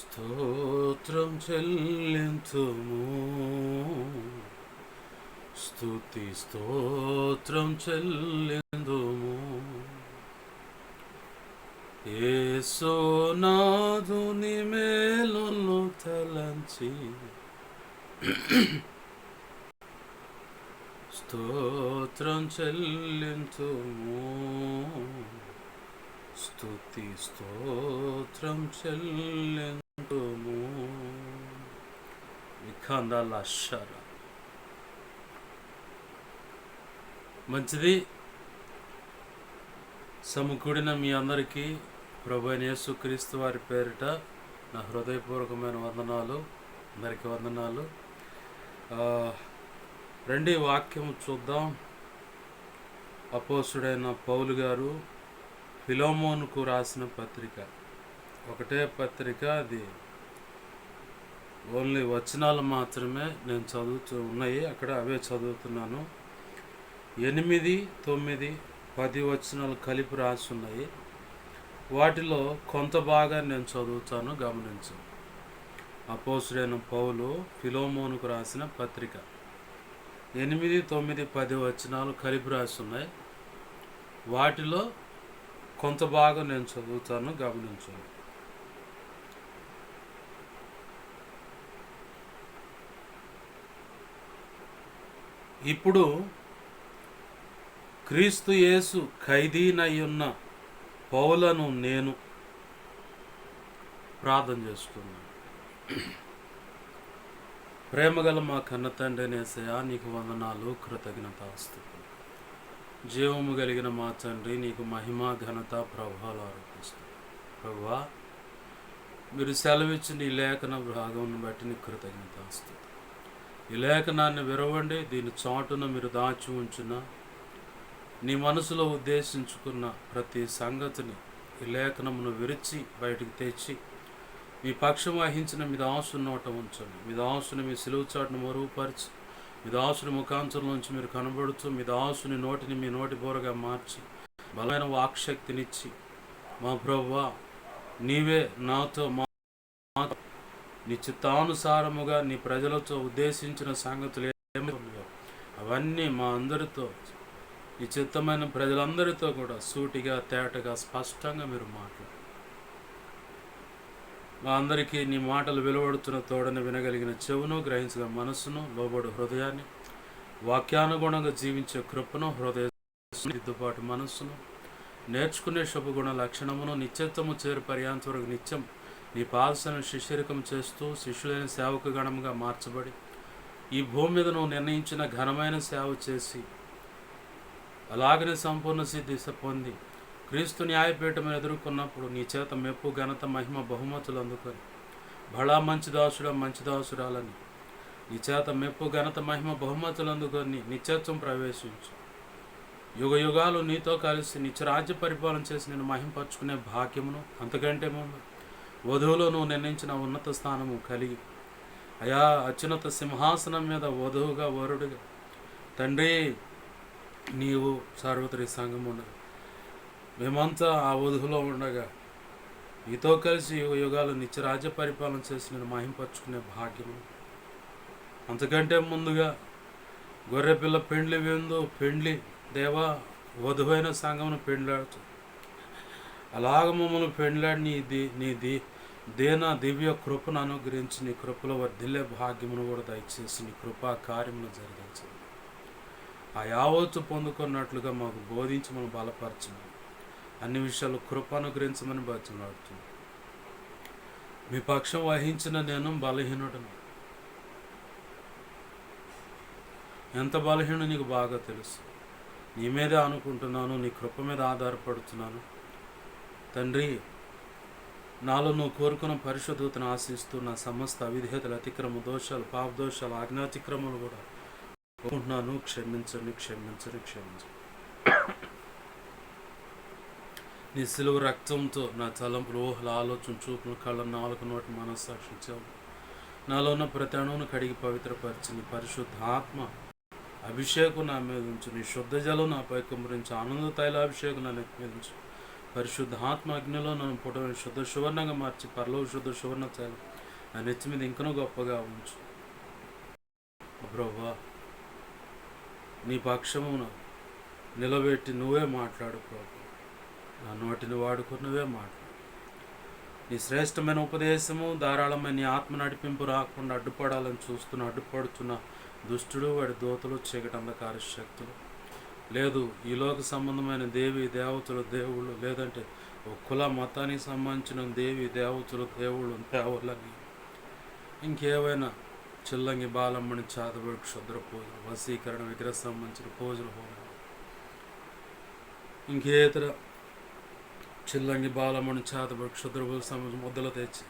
స్తోత్రం చెల్లింతుము, స్తుతి స్తోత్రం చెల్లిందుము. యేసునాథుని మేలును తలంచి స్తోత్రం చెల్లింతుము, స్తుతి స్తోత్రం చెల్లింతుము. విఖందాల అక్షర మంచిది. సమకూడిన మీ అందరికీ ప్రభు అయిన యేసుక్రీస్తు వారి పేరిట నా హృదయపూర్వకమైన వందనాలు. అందరికీ వందనాలు. రండి వాక్యం చూద్దాం. అపోస్తుడైన పౌలు గారు ఫిలోమోనుకు రాసిన పత్రిక, ఒకటే పత్రిక, అది ఓన్లీ వచనాలు మాత్రమే నేను చదువుతూ ఉన్నాయి, అక్కడ అవే చదువుతున్నాను. 8, 9, 10 వచనాలు కలిపి రాసి ఉన్నాయి. వాటిలో కొంత భాగా నేను చదువుతాను, గమనించు. అపోస్తుడైన పౌలు ఫిలోమోనుకు రాసిన పత్రిక 8, 9, 10 వచనాలు కలిపి రాసి ఉన్నాయి. వాటిలో కొంత భాగం నేను చదువుతాను, గమనించు. ఇప్పుడు క్రీస్తు యేసు ఖైదీనయ్యున్న పౌలను నేను ప్రార్థన చేస్తున్నాను. ప్రేమగల మా కన్న తండ్రి యేసయ్యా, నీకు వందనాలు, కృతజ్ఞతాస్తుతులు. జీవము కలిగిన మా తండ్రి, నీకు మహిమ, ఘనత, ప్రభావాలు ఆరోపిస్తాను. ప్రభువా, మీరు సెలవిచ్చిన ఈ లేఖన భాగం బట్టి నీకు కృతజ్ఞతాస్తుతులు. ఈ లేఖనాన్ని విరవండి, దీని చాటున మీరు దాచి ఉంచిన నీ మనసులో ఉద్దేశించుకున్న ప్రతి సంగతిని ఈ లేఖనమును విరిచి బయటికి తెచ్చి మీ పక్షం వహించిన మీ దాసుని నోట ఉంచండి. మీ దాసుని మీ సిలువ చాటును మరుగుపరిచి మీ దాసుని ముఖాంతరం నుంచి మీరు కనబడుతూ మీ దాసుని నోటిని మీ నోటి బోరగా మార్చి బలమైన వాక్శక్తినిచ్చి, మా ప్రభువా, నీవే నాతో నీ చిత్తానుసారముగా నీ ప్రజలతో ఉద్దేశించిన సంగతులు ఏమి ఉన్నాయో అవన్నీ మా అందరితో, ఈ చిత్తమైన ప్రజలందరితో కూడా సూటిగా, తేటగా, స్పష్టంగా మీరు మాట్లాడు. మా అందరికీ నీ మాటలు వెలువడుతున్న తోడని వినగలిగిన చెవును, గ్రహించగల మనస్సును, లోబడు హృదయాన్ని, వాక్యానుగుణంగా జీవించే కృపను, హృదయ దిద్దుబాటు మనస్సును, నేర్చుకునే శుభగుణ లక్షణమును, నిత్యత్వము చేరు పర్యాంత వరకు నిత్యం నీ పాదసను శిష్యరికం చేస్తూ శిష్యులైన సేవక గణముగా మార్చబడి ఈ భూమి మీద నువ్వు నిర్ణయించిన ఘనమైన సేవ చేసి అలాగనే సంపూర్ణ సిద్ధి పొంది క్రీస్తు న్యాయపీఠం ఎదుర్కొన్నప్పుడు నీ చేత మెప్పు, ఘనత, మహిమ, బహుమతులు అందుకొని బడా మంచి దాసుడా, మంచి దాసురాలని నీ చేత మెప్పు, ఘనత, మహిమ, బహుమతులు అందుకొని నిత్యత్వం ప్రవేశించు. యుగ యుగాలు నీతో కలిసి నిత్యరాజ్య పరిపాలన చేసి నేను మహింపరచుకునే భాగ్యమును, అంతకంటే ముందు వధువులో నువ్వు నిర్ణయించిన ఉన్నత స్థానము కలిగి అయా అత్యున్నత సింహాసనం మీద వధువుగా, వరుడుగా తండ్రి నీవు సార్వత్రిక సంఘం ఉండగా మేమంతా ఆ వధువులో ఉండగా నీతో కలిసి యుగ యుగాలు నిత్యరాజ్య పరిపాలన చేసి నేను మహింపరచుకునే భాగ్యము, అంతకంటే ముందుగా గొర్రెపిల్ల పెండ్లి విందు, పెండ్లి దేవా, వధువైన సంఘమును పెండ్లాడుతూ అలాగ మమ్మల్ని పెండ్లాడి నీ దేన దివ్య కృపను అనుగ్రహించి నీ కృపలో వర్ధిల్లే భాగ్యమును కూడా దయచేసి నీ కృపా కార్యమును జరిగించండి. ఆ యావత్తు పొందుకున్నట్లుగా మాకు బోధించి మనం బలపరచమని, అన్ని విషయాలు కృప అనుగ్రహించమని బతిమాడుతున్నాను. మీ పక్షం వహించిన నేను బలహీనుడను. ఎంత బలహీనుడు నీకు బాగా తెలుసు. నీ మీదే అనుకుంటున్నాను, నీ కృప మీద ఆధారపడుతున్నాను తండ్రి. నాలో నువ్వు కోరుకున్న పరిశుద్ధతను ఆశిస్తూ నా సమస్త అవిధేయతలు, అతిక్రమ దోషాలు, పాప దోషాలు, ఆజ్ఞాతిక్రమాలు కూడా కోరుకుంటున్నాను. క్షమించండి, క్షమించండి, క్షమించండి. నీ సిలువ రక్తంతో నా తలంపులు, ఊహలు, ఆలోచన, చూపులు, కళ్ళ, నాలుక, నోటి, మనస్సాక్షి చాలు నాలో ఉన్న ప్రతి అణువును కడిగి పవిత్రపరిచి నీ పరిశుద్ధ ఆత్మ అభిషేకం నా మీద ఉంచు. నీ శుద్ధ జలం నాపై కుమ్మరించి ఆనంద తైలాభిషేకం నా నెత్తి మీద ఉంచు. పరిశుద్ధ ఆత్మ అగ్నిలో నన్ను పుట్టని శుద్ధ సువర్ణంగా మార్చి పరలోక శుద్ధ సువర్ణ చాలు నా నెత్తి మీద ఇంకనూ గొప్పగా ఉంచు ప్రభువా. నీ పక్షమును నిలబెట్టి నువ్వే మాట్లాడు ప్రభు. నా నోటిని వాడుకొని నువ్వే మాట్లాడు. నీ శ్రేష్టమైన ఉపదేశము ధారాళమైన నీ ఆత్మ నడిపింపు రాకుండా అడ్డుపడాలని అడ్డుపడుతున్న దుష్టుడు వాడి దూతలు చీకటి అంధకార శక్తులు లేదు ఈ లోక సంబంధమైన దేవి దేవతలు దేవుళ్ళు లేదంటే ఒక కుల మతానికి సంబంధించిన దేవి దేవతలు దేవుళ్ళు దేవుళ్ళని ఇంకేవైనా చిల్లంగి బాలమ్మని చాదబడి క్షుద్ర పూజలు వశీకరణ విగ్రహ సంబంధించిన పూజలు హోమం ఇంకేతర చిల్లంగి బాలమ్మని చాదబడి క్షుద్ర పూజ సంబంధించిన ముద్దలు తెచ్చి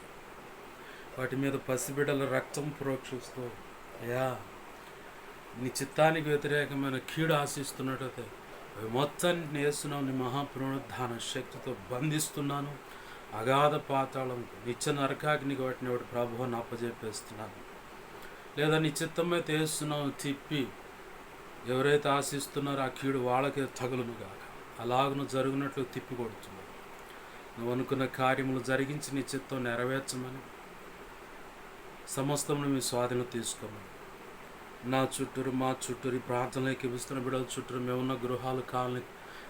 వాటి మీద పసిబిడ్డల రక్తం ప్రోక్షిస్తూ అయ్యా నీ చిత్తానికి వ్యతిరేకమైన కీడు ఆశిస్తున్నట్టయితే అవి మొత్తాన్ని నేస్తున్నావు. నీ మహాపునరుద్ధాన శక్తితో బంధిస్తున్నాను. అగాధ పాతాళం నిత్య నరకాగ్నికి వాటిని ఒకటి ప్రభువుని అప్పజెప్పేస్తున్నాను. లేదా నీ చిత్తమే తీస్తున్నావు తిప్పి ఎవరైతే ఆశిస్తున్నారో ఆ కీడు వాళ్ళకే తగులును కాక అలాగను జరుగునట్లు తిప్పి కొడుతున్నావు. నువ్వు అనుకున్న కార్యములు జరిగించి నీ చిత్తం నెరవేర్చమని సమస్తమును మీ స్వాధీనం తీసుకోమని నా చుట్టూరు మా చుట్టూరు ప్రార్థనలోకి ఇస్తున్న బిడ్డల చుట్టూరు మేమున్న గృహాలు కాలనీ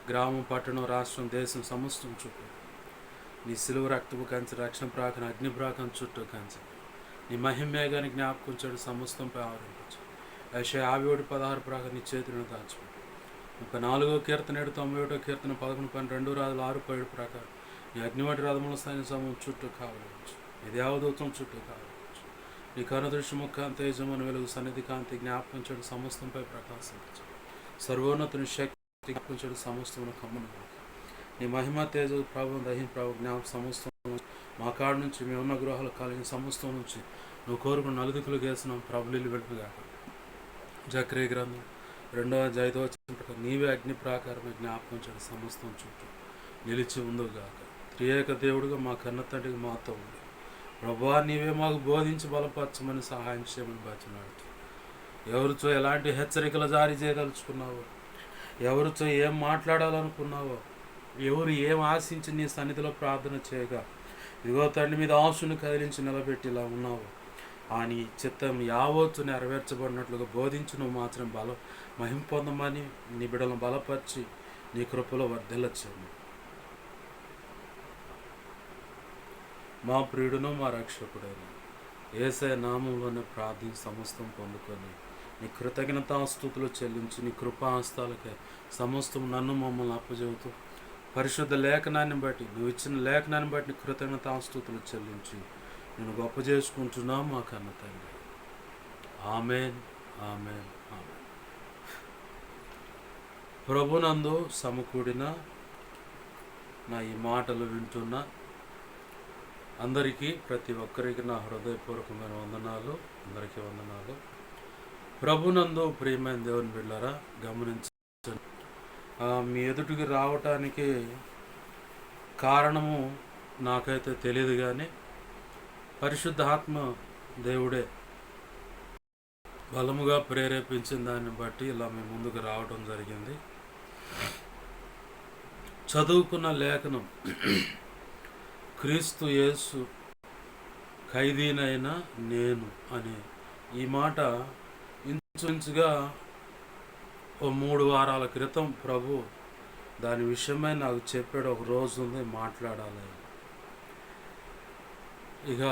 గ్రామం పట్టణం రాష్ట్రం దేశం సమస్తం చుట్టూ నీ సిలువ రక్తపు కంచి రక్షణ ప్రాకన అగ్ని ప్రాకం చుట్టూ కంచి నీ మహిమేగాని జ్ఞాపకం చెడు సమస్తంపై ఆవరించు. యెషయా 57:16 ప్రాకం నీ చేతులను దాచిపెట్టు. 34వ కీర్తన 91వ కీర్తన 11:12 రాజులు 6:7 ప్రకారం నీ అగ్నివంటి రథముల సైన్య సమూహం చుట్టూ కావవచ్చు. నీ దేవదూతం చుట్టూ కావచ్చు. నీ కనుదృష్టి ముఖాన్ తేజమును వెలుగు సన్నిధి కాంతి జ్ఞాపకం చెడు సమస్తంపై ప్రకాశించు. సర్వోన్నతుని శక్తి జ్ఞాపకం చెడు సమస్తమును కమ్మును. నీ మహిమ తేజ ప్రభు దహిం ప్రభు జ్ఞాపకం సమస్తం మా కాడ నుంచి మేమున్న గృహాలు కలిగిన సమస్తం నుంచి నువ్వు కోరుకున్న నలుదికులు గేసిన ప్రభులీలు వెలుపుగాక. జక్రియ గ్రంథం 2:5 నీవే అగ్ని ప్రాకారమే జ్ఞాపకం చెడు సమస్తం చుట్టూ నిలిచి ఉందుగాక. త్రియేక దేవుడుగా మా కన్న తండ్రికి మాతో ఉంది. ప్రభువా నీవే మాకు బోధించి బలపరచమని సహాయం చేయమని బాచున్నాడు. ఎవరితో ఎలాంటి హెచ్చరికలు జారీ చేయదలుచుకున్నావో, ఎవరితో ఏం మాట్లాడాలనుకున్నావో, ఎవరు ఏం ఆశించి నీ సన్నిధిలో ప్రార్థన చేయగా ఇదిగో తండ్రి మీద ఆశను కదిలించి నిలబెట్టి ఇలా ఉన్నావు ఆ నీ చిత్తం యావత్తు నెరవేర్చబడినట్లుగా బోధించి నువ్వు మాత్రం మహిమ పొందమని నీ బిడ్డలను బలపరిచి నీ కృపలో వర్ధిల్లచేయమని మా ప్రియుడును మా రక్షకుడైన యేసయ్య నామంలోనే ప్రార్థించి సమస్తం పొందుకొని నీ కృతజ్ఞతాస్తుతులు చెల్లించి నీ కృపాహస్తాలకే సమస్తం నన్ను మమ్మల్ని అప్పచెబుతూ పరిశుద్ధ లేఖనాన్ని బట్టి నువ్వు ఇచ్చిన లేఖనాన్ని బట్టి నీ కృతజ్ఞతాస్తుతులు చెల్లించి నేను గొప్ప చేసుకుంటున్నా మా కన్న తండ్రి. ఆమేన్ ఆమేన్ ఆమేన్. ప్రభునందు సమకూడిన నా ఈ మాటలు వింటున్న అందరికీ ప్రతి ఒక్కరికి నా హృదయపూర్వకమైన వందనాలు. అందరికీ వందనాలు. ప్రభునందు ప్రియమైన దేవుని బిడ్డలారా గమనించండి. మీ ఎదుటికి రావటానికి కారణము నాకైతే తెలియదు, కానీ పరిశుద్ధ ఆత్మ దేవుడే బలముగా ప్రేరేపించిన దాన్ని బట్టి ఇలా మీ ముందుకు రావడం జరిగింది. చదువుకున్న లేఖనం క్రీస్తు యేసు ఖైదీనైన నేను అనే ఈ మాట ఇంచుమించుగా 3 వారాల క్రితం ప్రభు దాని విషయమై నాకు చెప్పాడు. ఒక రోజు ఉంది మాట్లాడాలి. ఇక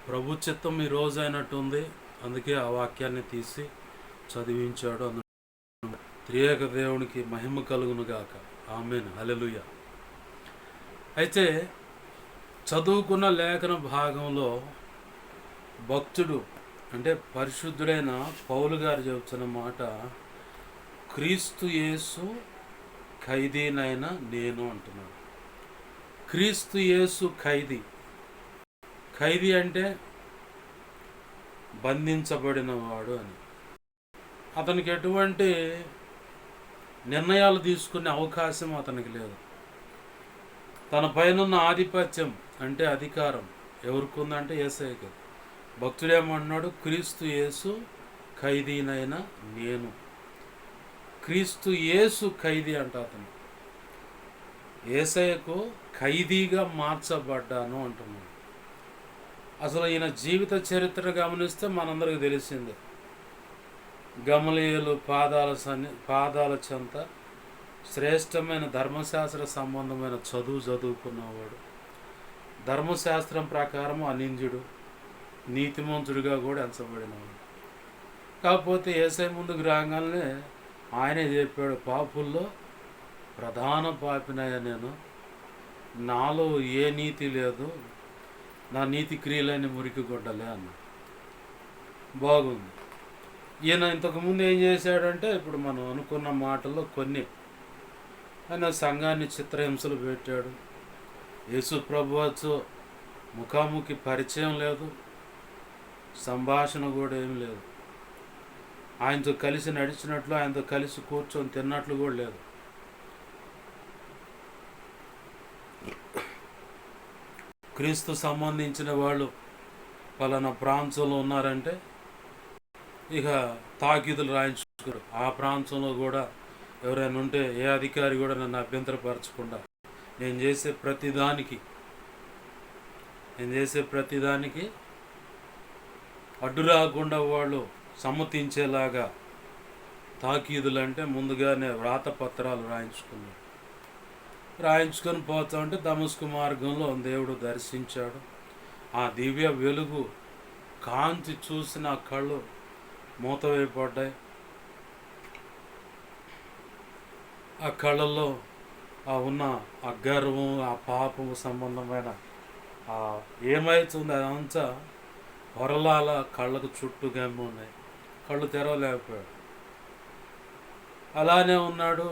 ప్రభు చిత్తం ఈ రోజు అయినట్టుంది. అందుకే ఆ వాక్యాన్ని తీసి చదివించాడు. త్రియేక దేవునికి మహిమ కలుగును గాక. ఆమేన్ హల్లెలూయా. అయితే చదువుకున్న లేఖన భాగంలో భక్తుడు అంటే పరిశుద్ధుడైన పౌలు గారు చెబుతున్న మాట క్రీస్తు యేసు ఖైదీనైన నేను అంటున్నాడు. క్రీస్తు యేసు ఖైదీ. ఖైదీ అంటే బంధించబడిన వాడు అని. అతనికి ఎటువంటి నిర్ణయాలు తీసుకునే అవకాశం అతనికి లేదు. తన పైన ఆధిపత్యం అంటే అధికారం ఎవరికి ఉందంటే యేసయ్యకి. భక్తుడేమన్నాడు? క్రీస్తు యేసు ఖైదీనైన నేను. క్రీస్తు యేసు ఖైదీ అంట అతను. యేసయ్యకు ఖైదీగా మార్చబడ్డాను అంటున్నాడు. అసలు ఈయన జీవిత చరిత్ర గమనిస్తే మనందరికీ తెలిసిందే. గమలీయేలు పాదాల చెంత శ్రేష్టమైన ధర్మశాస్త్ర సంబంధమైన చదువుకున్నవాడు. ధర్మశాస్త్రం ప్రకారం అనింద్యుడు, నీతిమంతుడిగా కూడా ఎంచబడినవాడు. కాకపోతే యేసయ్య ముందుకు రాగానే ఆయనే చెప్పాడు, పాపుల్లో ప్రధాన పాపినయ్యా నేను, నాలో ఏ నీతి లేదు, నా నీతి క్రియలని మురికి గొడ్డలే అన్న. బాగుంది. ఈయన ఇంతకుముందు ఏం చేశాడంటే, ఇప్పుడు మనం అనుకున్న మాటల్లో కొన్ని, ఆయన సంఘాన్ని చిత్రహింసలు పెట్టాడు. యేసు ప్రభువుతో ముఖాముఖి పరిచయం లేదు, సంభాషణ కూడా ఏం లేదు. ఆయనతో కలిసి నడిచినట్లు, ఆయనతో కలిసి కూర్చొని తిన్నట్లు కూడా లేదు. క్రీస్తు సంబంధించిన వాళ్ళు పలానా ప్రాంతంలో ఉన్నారంటే ఇక తాకీదులు రాయించుకోరు. ఆ ప్రాంతంలో కూడా ఎవరైనా ఉంటే ఏ అధికారి కూడా నన్ను అభ్యంతరపరచకుండా నేను చేసే ప్రతిదానికి అడ్డు రాకుండా వాళ్ళు సమ్మతించేలాగా తాకీదులు అంటే ముందుగానే వ్రాత పత్రాలు రాయించుకొని పోతా ఉంటే దమస్కు మార్గంలో దేవుడు దర్శించాడు. ఆ దివ్య వెలుగు కాంతి చూసి నా కళ్ళు మూతవేయబడ్డాయి. ఆ కళ్ళల్లో ఉన్న ఆ గర్వం, ఆ పాపము సంబంధమైన ఏమవుతుంది అదంతా పొరలాల కళ్ళకు చుట్టూ గమ్మి ఉన్నాయి. కళ్ళు తెరవలేకపోయాడు. అలానే ఉన్నాడు.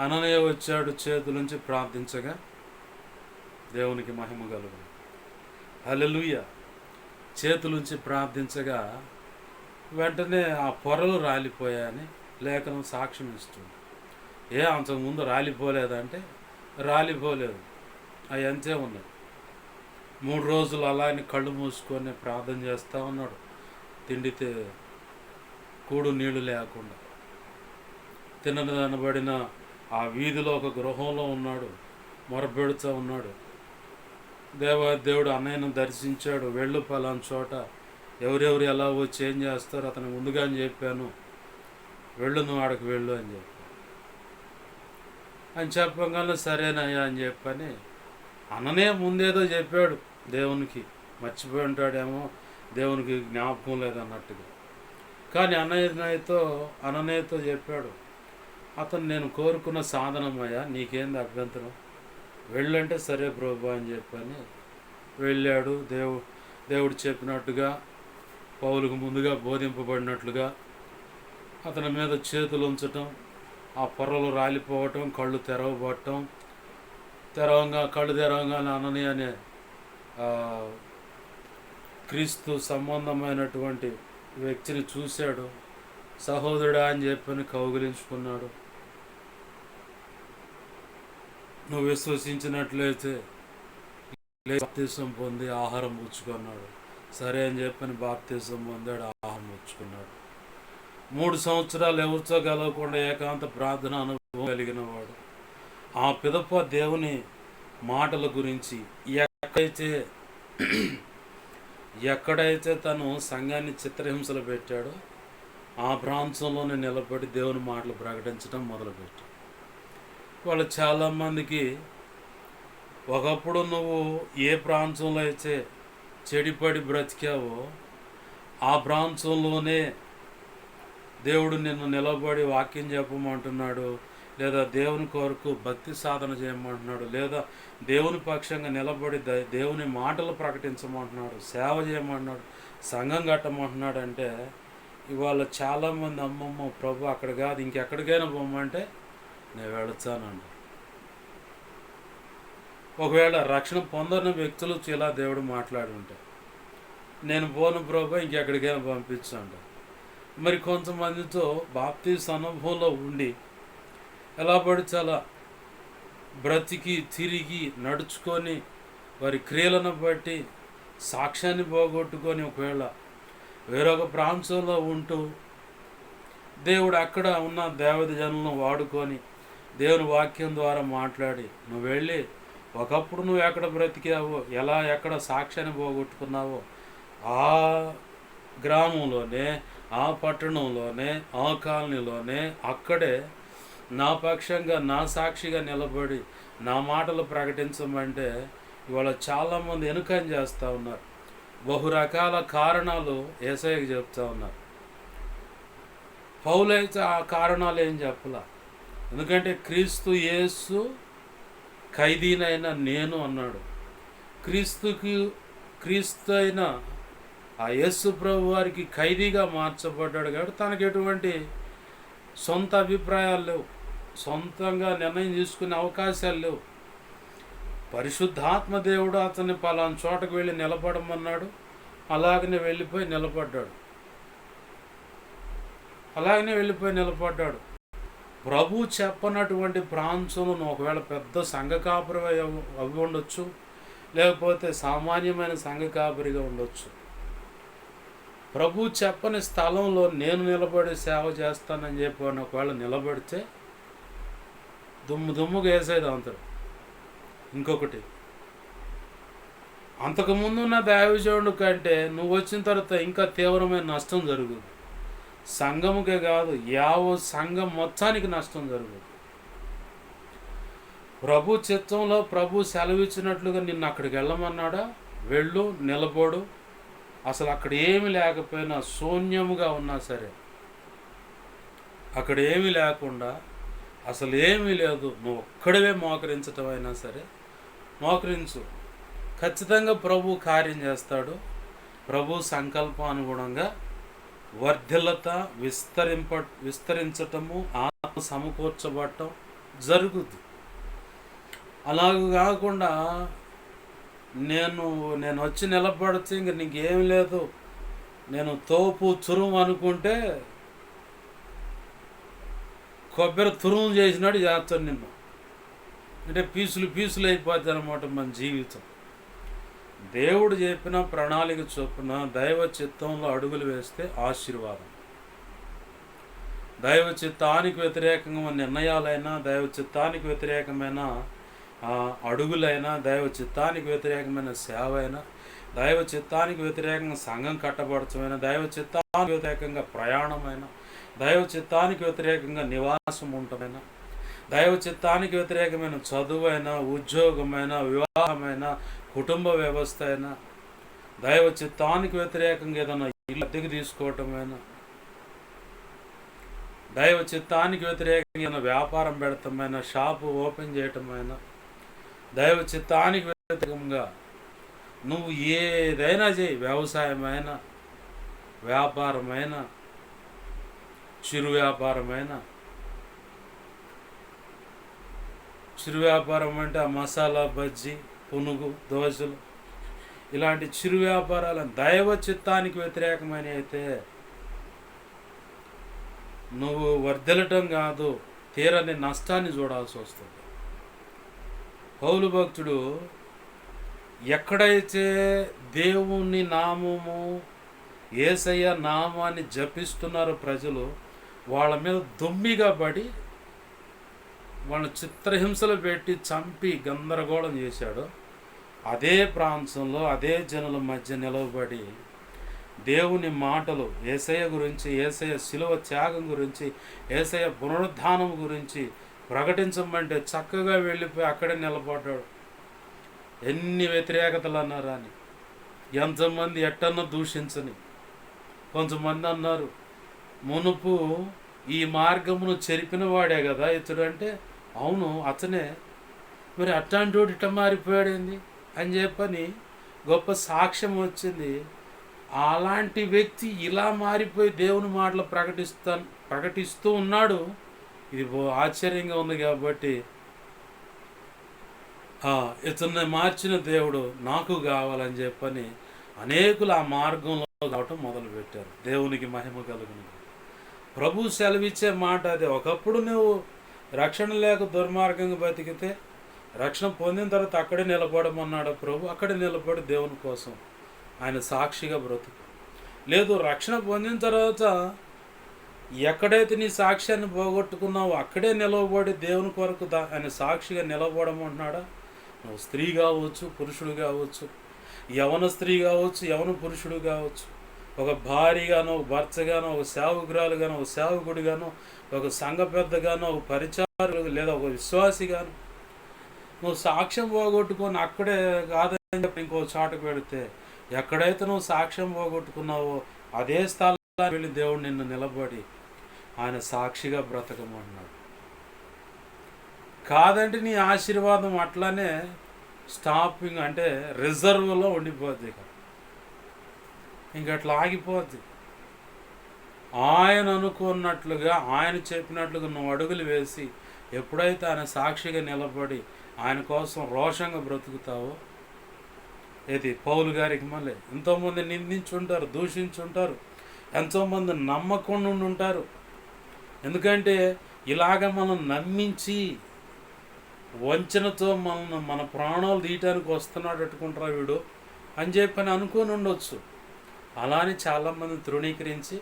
అననీయ వచ్చాడు, చేతులుంచి ప్రార్థించగా దేవునికి మహిమ కలుగును. హల్లెలూయా. చేతులుంచి ప్రార్థించగా వెంటనే ఆ పొరలు రాలిపోయాయని లేఖనం సాక్ష్యం ఇస్తుంది. అంతకుముందు రాలిపోలేదంటే రాలిపోలేదు, అవి అంతే ఉన్నాయి. 3 రోజులు అలానే కళ్ళు మూసుకొని ప్రార్థన చేస్తూ ఉన్నాడు, తిండితే కూడు నీళ్లు లేకుండా. తినబడిన ఆ వీధిలో ఒక గృహంలో ఉన్నాడు, మొరపెడుతూ ఉన్నాడు. దేవుడు అన్నయ్యను దర్శించాడు. వెళ్ళు పలానా చోట, ఎవరెవరు ఎలా వచ్చి ఏం చేస్తారు అతను ముందుగా అని చెప్పాను, వెళ్ళు, నువ్వు ఆడకు వెళ్ళు అని చెప్పి చెప్పగానే సరేనయ్యా అని చెప్పని అన్ననే ముందేదో చెప్పాడు దేవునికి, మర్చిపోయి ఉంటాడేమో, దేవునికి జ్ఞాపకం లేదన్నట్టుగా. కానీ అననయ్యతో చెప్పాడు, అతను నేను కోరుకున్న సాధనమయ్యా, నీకేంది అభ్యంతరం, వెళ్ళంటే సరే ప్రభు అని చెప్పని వెళ్ళాడు. దేవుడు చెప్పినట్టుగా పౌలుకు ముందుగా బోధింపబడినట్లుగా అతని మీద చేతులు ఉంచటం, ఆ పొరలు రాలిపోవటం, కళ్ళు తెరవబడటం. కళ్ళు తెరవగానే అననీయ అనే క్రీస్తు సంబంధమైనటువంటి వ్యక్తిని చూశాడు. సహోదరుడా అని చెప్పని కౌగిలించుకున్నాడు. నువ్వు విశ్వసించినట్లయితే బాప్తిసం పొంది ఆహారం పుచ్చుకున్నాడు. సరే అని చెప్పని బాప్తిసం పొందాడు, ఆహారం పుచ్చుకున్నాడు. 3 సంవత్సరాలు ఎవరితో కలవకుండా ఏకాంత ప్రార్థన అనుభవం కలిగిన వాడు. ఆ పిదప దేవుని మాటల గురించి ఎక్కడైతే తను సంఘాన్ని చిత్రహింసలు పెట్టాడో ఆ ప్రాంతంలోనే నిలబడి దేవుని మాటలు ప్రకటించడం మొదలుపెట్టాడు. వాళ్ళు చాలామందికి ఒకప్పుడు నువ్వు ఏ ప్రాంతంలో అయితే చెడిపడి బ్రతికావో ఆ ప్రాంతంలోనే దేవుడు నిన్ను నిలబడి వాక్యం చెప్పమంటున్నాడు, లేదా దేవుని కొరకు భక్తి సాధన చేయమంటున్నాడు, లేదా దేవుని పక్షంగా నిలబడి దేవుని మాటలు ప్రకటించమంటున్నాడు, సేవ చేయమంటున్నాడు, సంఘం కట్టమంటున్నాడు. అంటే ఇవాళ చాలామంది అమ్మమ్మ ప్రభు అక్కడ కాదు ఇంకెక్కడికైనా పోమంటే నేను వెళుతానండి. ఒకవేళ రక్షణ పొందని వ్యక్తులు ఇలా దేవుడు మాట్లాడి ఉంటే నేను పోను ప్రభు ఇంకెక్కడికైనా పంపించండి. మరి కొంతమందితో బాప్తీసు అనుభవంలో ఉండి ఎలా పడితే అలా బ్రతికి తిరిగి నడుచుకొని వారి క్రియలను బట్టి సాక్ష్యాన్ని పోగొట్టుకొని ఒకవేళ వేరొక ప్రాంతంలో ఉంటూ దేవుడు అక్కడ ఉన్న దేవత జనులను వాడుకొని దేవుని వాక్యం ద్వారా మాట్లాడి నువ్వు వెళ్ళి ఒకప్పుడు నువ్వు ఎక్కడ బ్రతికావో, ఎక్కడ సాక్ష్యాన్ని పోగొట్టుకున్నావో ఆ గ్రామంలోనే, ఆ పట్టణంలోనే, ఆ కాలనీలోనే, అక్కడే నా పక్షంగా, నా సాక్షిగా నిలబడి నా మాటలు ప్రకటించమంటే ఇవాళ చాలామంది వెనుకం చేస్తూ ఉన్నారు. బహురకాల కారణాలు యేసయ్యకి చెప్తా ఉన్నారు. పౌలైతే ఆ కారణాలు ఏం చెప్పలా. ఎందుకంటే క్రీస్తు యేసు ఖైదీనైన నేను అన్నాడు. క్రీస్తు అయిన ఆ యేసు ప్రభు వారికి ఖైదీగా మార్చబడ్డాడు కాబట్టి తనకు ఎటువంటి సొంత అభిప్రాయాలు లేవు, సొంతంగా నిర్ణయం తీసుకునే అవకాశాలు లేవు. పరిశుద్ధాత్మ దేవుడు అతన్ని పలానా చోటకు వెళ్ళి నిలబడమన్నాడు, అలాగనే వెళ్ళిపోయి నిలబడ్డాడు. ప్రభు చెప్పనటువంటి ప్రాంతంలో ఒకవేళ పెద్ద సంఘ కాపురి అవి ఉండొచ్చు, లేకపోతే సామాన్యమైన సంఘ కాపురిగా ఉండొచ్చు. ప్రభు చెప్పని స్థలంలో నేను నిలబడి సేవ చేస్తానని చెప్పి ఒకవేళ నిలబడితే దుమ్ముగా వేసేది అంతడు. ఇంకొకటి, అంతకుముందు ఉన్న దైవజనుడు కంటే నువ్వు వచ్చిన తర్వాత ఇంకా తీవ్రమైన నష్టం జరుగుతుంది. సంఘముకే కాదు, సంఘం మొత్తానికి నష్టం జరుగుతుంది. ప్రభు చిత్తంలో ప్రభు సెలవిచ్చినట్లుగా నిన్ను అక్కడికి వెళ్ళమన్నాడా, వెళ్ళు, నిలబడు. అసలు అక్కడ ఏమి లేకపోయినా, శూన్యముగా ఉన్నా సరే, అక్కడ ఏమీ లేకుండా, అసలు ఏమీ లేదు, నువ్వు ఒక్కడవే మోకరించటం అయినా సరే మోకరించు. ఖచ్చితంగా ప్రభు కార్యం చేస్తాడు. ప్రభు సంకల్పానుగుణంగా వర్ధిల్లత, విస్తరించటము, ఆత్మ సమకూర్చబడటం జరుగుద్ది. అలాగ కాకుండా నేను వచ్చి నిలబడితే ఇంక నీకేం లేదు, నేను తోపు తురుము అనుకుంటే కొబ్బరి తురుము చేసినాడు చేస్తాను నిన్ను. అంటే పీసులు అయిపోద్ది అనమాట మన జీవితం. దేవుడు చెప్పిన ప్రణాళిక చొప్పున దైవ చిత్తంలో అడుగులు వేస్తే ఆశీర్వాదం. దైవ చిత్తానికి వ్యతిరేకంగా నిర్ణయాలైనా, దైవ చిత్తానికి వ్యతిరేకమైన అడుగులైనా, దైవ చిత్తానికి వ్యతిరేకమైన సేవ అయినా, దైవ చిత్తానికి వ్యతిరేకంగా సంఘం కట్టబడటమైనా, దైవ చిత్తానికి వ్యతిరేకంగా ప్రయాణమైన, దైవ చిత్తానికి వ్యతిరేకంగా నివాసం ఉండటమైనా, దైవ చిత్తానికి వ్యతిరేకమైన చదువైనా, ఉద్యోగమైన, వివాహమైన, కుటుంబ వ్యవస్థ అయినా, దైవ చిత్తానికి వ్యతిరేకంగా ఏదైనా ఇల్లు అద్దెకు తీసుకోవటమైనా, దైవ చిత్తానికి వ్యతిరేకంగా ఏదైనా వ్యాపారం పెడతామైనా, షాపు ఓపెన్ చేయటమైనా, దైవ చిత్తానికి వ్యతిరేకంగా నువ్వు ఏదైనా చేయి, వ్యవసాయమైన, వ్యాపారమైన, చిరు వ్యాపారం అంటే ఆ మసాలా బజ్జీ, పునుగు, దోశలు, ఇలాంటి చిరు వ్యాపారాలను దైవ చిత్తానికి వ్యతిరేకమైన అయితే నువ్వు వర్ధిల్లటం కాదు, తీరని నష్టాన్ని చూడాల్సి వస్తుంది. పౌలు భక్తుడు ఎక్కడైతే దేవుని నామము, యేసయ్య నామాన్ని జపిస్తున్నారో ప్రజలు, వాళ్ళ మీద దొమ్మిగా పడి వాళ్ళని చిత్రహింసలు పెట్టి చంపి గందరగోళం చేశాడు. అదే ప్రాంతంలో, అదే జనుల మధ్య నిలవబడి దేవుని మాటలు, యేసయ్య గురించి, యేసయ్య శిలువ త్యాగం గురించి, యేసయ్య పునరుద్ధానం గురించి ప్రకటించమంటే చక్కగా వెళ్ళిపోయి అక్కడే నిలబడ్డాడు. ఎన్ని వ్యతిరేకతలు అన్నారా అని, ఎంతమంది ఎట్టన్నా దూషించని. కొంతమంది అన్నారు, మునుపు ఈ మార్గమును చెరిపిన వాడే కదా ఇతడు అంటే, అవును అతనే, మరి అట్లాంటి వాడు ఇట్ట మారిపోయాడేంది అని చెప్పని గొప్ప సాక్ష్యం వచ్చింది. అలాంటి వ్యక్తి ఇలా మారిపోయి దేవుని మాటలు ప్రకటిస్తూ ఉన్నాడు. ఇది ఆశ్చర్యంగా ఉంది. కాబట్టి ఇతన్ని మార్చిన దేవుడు నాకు కావాలని చెప్పని అనేకులు ఆ మార్గంలో రావటం మొదలుపెట్టారు. దేవునికి మహిమ కలుగును. ప్రభు సెలవిచ్చే మాట అదే. ఒకప్పుడు నువ్వు రక్షణ లేక దుర్మార్గంగా బతికితే రక్షణ పొందిన తర్వాత అక్కడే నిలబడమన్నాడు ప్రభు. అక్కడే నిలబడి దేవుని కోసం ఆయన సాక్షిగా బ్రతుకు. లేదు, రక్షణ పొందిన తర్వాత ఎక్కడైతే నీ సాక్ష్యాన్ని పోగొట్టుకున్నావో అక్కడే నిలవబడి దేవుని కొరకు ఆయన సాక్షిగా నిలబడమంటున్నాడా, నువ్వు స్త్రీ కావచ్చు, పురుషుడు కావచ్చు, యవన స్త్రీ కావచ్చు, యవన పురుషుడు కావచ్చు, ఒక భార్యగానో, ఒక భర్తగానో, ఒక సేవకురాలుగానో, ఒక సేవకుడిగానో, ఒక సంఘ పెద్దగానో, ఒక పరిచారులు లేదా ఒక విశ్వాసిగాను నువ్వు సాక్ష్యం పోగొట్టుకొని అక్కడే కాదని చెప్పి ఇంకో చాటుకు పెడితే, ఎక్కడైతే నువ్వు సాక్ష్యం పోగొట్టుకున్నావో అదే స్థలంలో వెళ్ళి దేవుడు నిన్ను నిలబడి ఆయన సాక్షిగా బ్రతకమన్నాడు. కాదంటే నీ ఆశీర్వాదం అట్లానే స్టాపింగ్ అంటే రిజర్వ్లో ఉండిపోద్ది. ఇంకట్లా ఆగిపోద్ది. ఆయన అనుకున్నట్లుగా, ఆయన చెప్పినట్లుగా నువ్వు అడుగులు వేసి ఎప్పుడైతే ఆయన సాక్షిగా నిలబడి ఆయన కోసం రోషంగా బ్రతుకుతావో, ఏది పౌలు గారికి మళ్ళీ ఎంతోమంది నిందించుంటారు, దూషించుంటారు, ఎంతోమంది నమ్మకుండా ఉంటారు. ఎందుకంటే ఇలాగ మనం నమ్మించి వంచనతో మన ప్రాణాలు తీయటానికి వస్తున్నాడు అట్టుకుంటారా వీడు అని చెప్పని అనుకొని ఉండొచ్చు. అలానే చాలామంది తృణీకరించి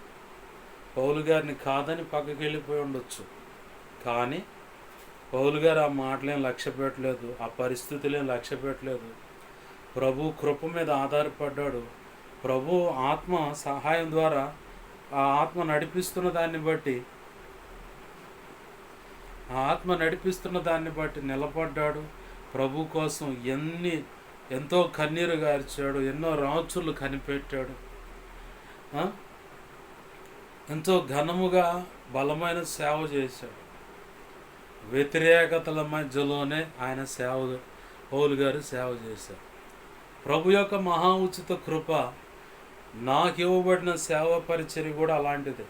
పౌలు గారిని కాదని పక్కకి వెళ్ళిపోయి ఉండొచ్చు. కానీ పౌలు గారు ఆ మాటలేం లక్ష్య పెట్టలేదు, ఆ పరిస్థితులేం లక్ష్య పెట్టలేదు. ప్రభు కృప మీద ఆధారపడ్డాడు. ప్రభు ఆత్మ సహాయం ద్వారా ఆ ఆత్మ నడిపిస్తున్న దాన్ని బట్టి నిలబడ్డాడు. ప్రభు కోసం ఎంతో కన్నీరు గార్చాడు, ఎన్నో రాచులు కనిపెట్టాడు. ఎంతో ఘనముగా బలమైన సేవ చేశాడు. వ్యతిరేకతల మధ్యలోనే ఆయన పౌలు గారు సేవ చేశారు. ప్రభు యొక్క మహా ఉచిత కృప నాకు ఇవ్వబడిన సేవ పరిచర్య కూడా అలాంటిదే.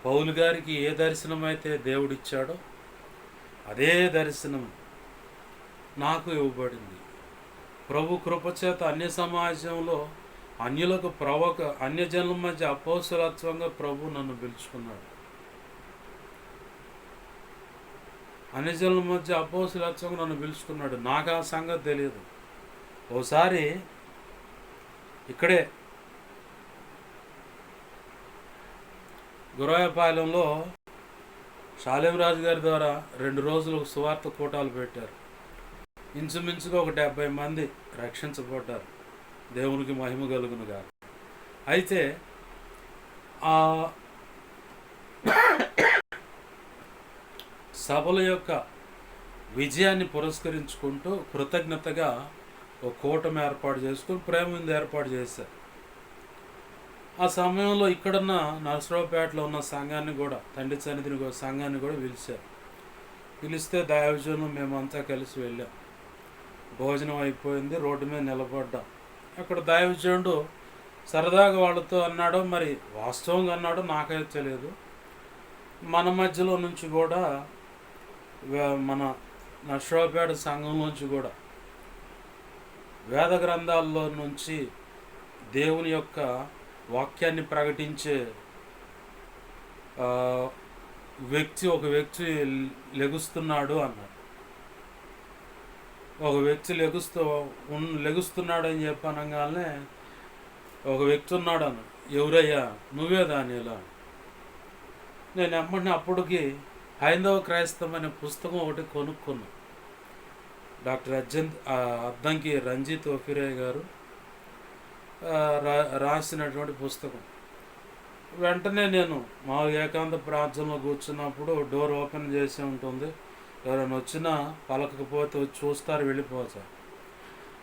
పౌలు గారికి ఏ దర్శనం అయితే దేవుడిచ్చాడో అదే దర్శనం నాకు ఇవ్వబడింది. ప్రభు కృపచేత అన్య సమాజంలో అన్యులకు అన్యజనుల మధ్య అపోస్తలత్వంగా ప్రభు నన్ను పిలుచుకున్నాడు. అన్యజనుల మధ్య అపోస్తలత్వంగా నన్ను పిలుచుకున్నాడు. నాకు ఆ సంగతి తెలియదు. ఓసారి ఇక్కడే గురవాయపాలెంలో శాలేంరాజు గారి ద్వారా 2 రోజులు సువార్త కూటాలు పెట్టారు. ఇంచుమించుగా ఒక 70 మంది రక్షించబడ్డారు. దేవునికి మహిమ కలుగునుగా. అయితే ఆ సభల యొక్క విజయాన్ని పురస్కరించుకుంటూ కృతజ్ఞతగా ఒక కూటమి ఏర్పాటు చేసుకుని ప్రేమ విందు ఏర్పాటు చేశారు. ఆ సమయంలో ఇక్కడున్న నరసరావుపేటలో ఉన్న సంఘాన్ని కూడా, తండ్రి సన్నిధిని సంఘాన్ని కూడా పిలిస్తే దైవజనులు మేమంతా కలిసి వెళ్ళాం. భోజనం అయిపోయింది, రోడ్డు మీద నిలబడ్డాం. అక్కడ దైవజనుడు సరదాగా వాళ్ళతో అన్నాడో మరి వాస్తవంగా అన్నాడో నాకైతే తెలియదు, మన మధ్యలో నుంచి కూడా మన నరసరావుపేట సంఘంలోంచి కూడా వేద గ్రంథాల్లో నుంచి దేవుని యొక్క వాక్యాన్ని ప్రకటించే ఒక వ్యక్తి లెగుస్తున్నాడు అన్నాడు. ఒక వ్యక్తి లెగుస్తున్నాడు అని చెప్పనగానే ఒక వ్యక్తి ఉన్నాడు అన్న. ఎవరయ్యా? నువ్వే దానిలా. నేను ఎమ్మడిని అప్పటికి హైందవ క్రైస్తవం అనే పుస్తకం ఒకటి కొనుక్కున్నా. డాక్టర్ అద్దంకి రంజిత్ ఒఫిరే గారు రాసినటువంటి పుస్తకం. వెంటనే నేను మా ఏకాంత ప్రార్థనలో కూర్చున్నప్పుడు డోర్ ఓపెన్ చేసి ఉంటుంది, ఎవరైనా వచ్చినా పలకపోతే వచ్చి చూస్తారు, వెళ్ళిపోతారు.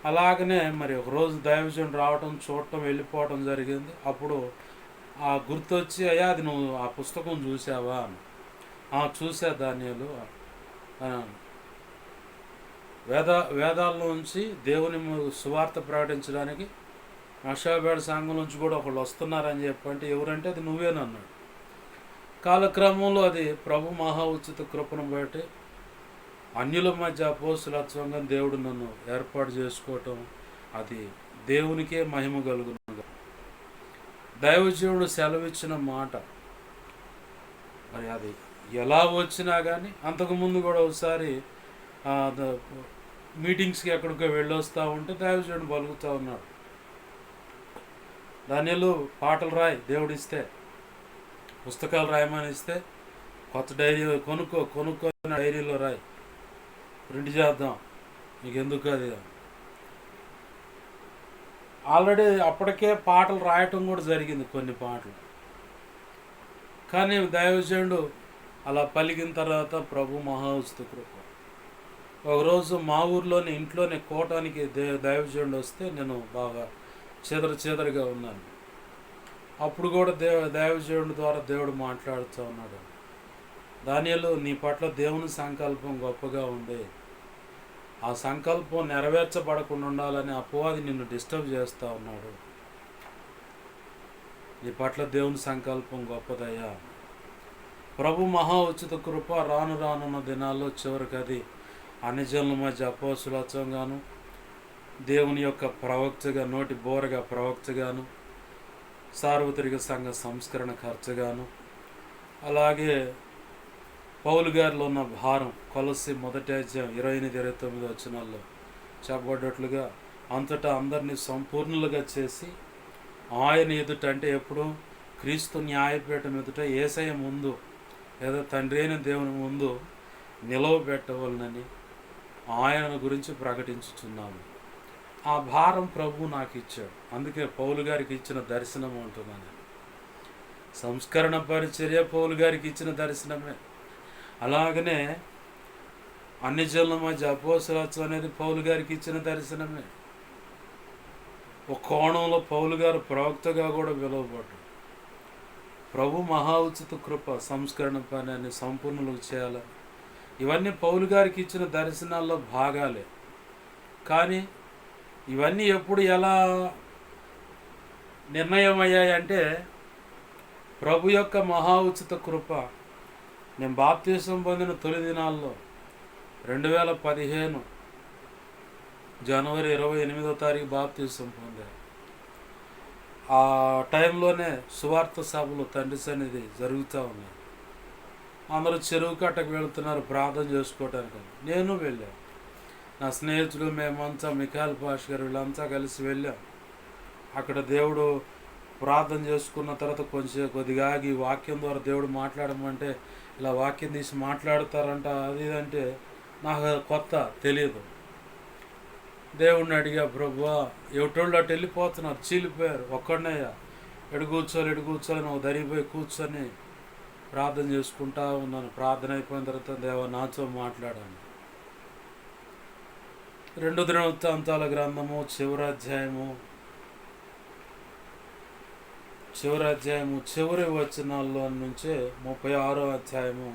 అలాగనే మరి ఒకరోజు దైవజనుడు రావటం, చూడటం, వెళ్ళిపోవటం జరిగింది. అప్పుడు ఆ గుర్తొచ్చి, అయ్యా అది నువ్వు ఆ పుస్తకం చూసావా అని. చూసా దానియాలు. వేదాల్లోంచి దేవుని సువార్త ప్రకటించడానికి నరసరావుపేట సంఘం నుంచి కూడా ఒకళ్ళు వస్తున్నారని చెప్పంటే, ఎవరంటే అది నువ్వేనన్నాడు. కాలక్రమంలో అది ప్రభు మహా ఉచిత కృపను బట్టి అన్యుల మధ్య అపోస్తలత్వంగా దేవుడు నన్ను ఏర్పాటు చేసుకోవటం, అది దేవునికే మహిమ కలుగునుగా. దైవజనుడు సెలవిచ్చిన మాట మరి అది ఎలా వచ్చినా కానీ, అంతకుముందు కూడా ఒకసారి మీటింగ్స్కి ఎక్కడికో వెళ్ళొస్తూ ఉంటే దైవజనుడు పలుకుతూ ఉన్నాడు, దానిలో పాటలు రాయి, దేవుడిస్తే పుస్తకాలు రాయమని ఇస్తే కొత్త డైరీ కొనుక్కొని డైరీలో రాయి, ప్రింట్ చేద్దాం, నీకెందుకు అది ఆల్రెడీ అప్పటికే పాటలు రాయటం కూడా జరిగింది, కొన్ని పాటలు. కానీ దైవజనుడు అలా పలికిన తర్వాత ప్రభు మహోచిత కృప. ఒకరోజు మా ఊర్లోని ఇంట్లోనే కోటానికి దైవజనుడు వస్తే నేను బాగా చెదరగా ఉన్నాను. అప్పుడు కూడా దైవజనుడి ద్వారా దేవుడు మాట్లాడుతూ ఉన్నాడు. దానియేలు, నీ పట్ల దేవుని సంకల్పం గొప్పగా ఉంది. ఆ సంకల్పం నెరవేర్చబడకుండా ఉండాలని అపవాది నిన్ను డిస్టర్బ్ చేస్తూ ఉన్నాడు. నీ పట్ల దేవుని సంకల్పం గొప్పదయ్యా. ప్రభు మహా ఉచిత కృప రానున్న దినాల్లో చివరికి అది అన్ని జనుల మధ్య అపోస్తులత్వంగాను, దేవుని యొక్క ప్రవక్తగా, నోటి బోరగా ప్రవక్తగాను, సార్వత్రిక సంఘ సంస్కరణ ఖర్చుగాను, అలాగే పౌలు గారిలో ఉన్న భారం కొలసి 1:28-29 వచనాల్లో చెప్పబడ్డట్లుగా అంతటా అందరినీ సంపూర్ణులుగా చేసి ఆయన ఎదుట, అంటే ఎప్పుడు క్రీస్తు న్యాయపీఠం ఎదుట యేసయ్య ముందు లేదా తండ్రి అయిన దేవుని ముందు నిలవబెట్టవలనని ఆయన గురించి ప్రకటించుచున్నాము. ఆ భారం ప్రభు నాకు ఇచ్చాడు. అందుకే పౌలు గారికి ఇచ్చిన దర్శనం అంటున్నాను. సంస్కరణ పరిచర్య పౌలు గారికి ఇచ్చిన దర్శనమే. అలాగనే అన్ని జనుల మధ్య అపోస్తలత్వం అనేది పౌలు గారికి ఇచ్చిన దర్శనమే. ఒక కోణంలో పౌలు గారు ప్రవక్తగా కూడా పిలువబడ్డాడు. ప్రభు మహా ఉచిత కృప సంస్కరణ పని అని సంపూర్ణులకు చేయాలని, ఇవన్నీ పౌలు గారికి ఇచ్చిన దర్శనాల్లో భాగాలే. కానీ ఇవన్నీ ఎప్పుడు ఎలా నిర్ణయం అయ్యాయంటే, ప్రభు యొక్క మహా ఉచిత కృప నేను బాప్తీసం పొందిన తొలి దినాల్లో 2015 జనవరి 28వ తారీఖు బాప్తీసం పొందాను. ఆ టైంలోనే సువార్త సభలు తండ్రి సన్నిధి జరుగుతూ ఉన్నాయి. అందరూ చెరువు కట్టకు వెళుతున్నారు ప్రార్థన చేసుకోవటానికి. నేను వెళ్ళాను, నా స్నేహితుడు, మేమంతా మిఖాల్ పాష్ గారు వీళ్ళంతా కలిసి వెళ్ళాం. అక్కడ దేవుడు ప్రార్థన చేసుకున్న తర్వాత కొద్దిగా ఆగి వాక్యం ద్వారా దేవుడు మాట్లాడమంటే ఇలా వాక్యం తీసి మాట్లాడతారంట, అది ఇదంటే నాకు కొత్త తెలియదు. దేవుడిని అడిగా, ప్రభువా ఎవటోళ్ళు అటు వెళ్ళిపోతున్నారు, చీలిపోయారు, ఒక్కడనయ్యా, ఎడు కూర్చోని ఒక దరిగిపోయి కూర్చొని ప్రార్థన చేసుకుంటా ఉన్నాను. ప్రార్థన అయిపోయిన తర్వాత దేవా నాతో మాట్లాడాను. 2 దినవృత్తాంతాల గ్రంథము చివరి అధ్యాయము చివరి వచనాల్లో నుంచే 36వ అధ్యాయము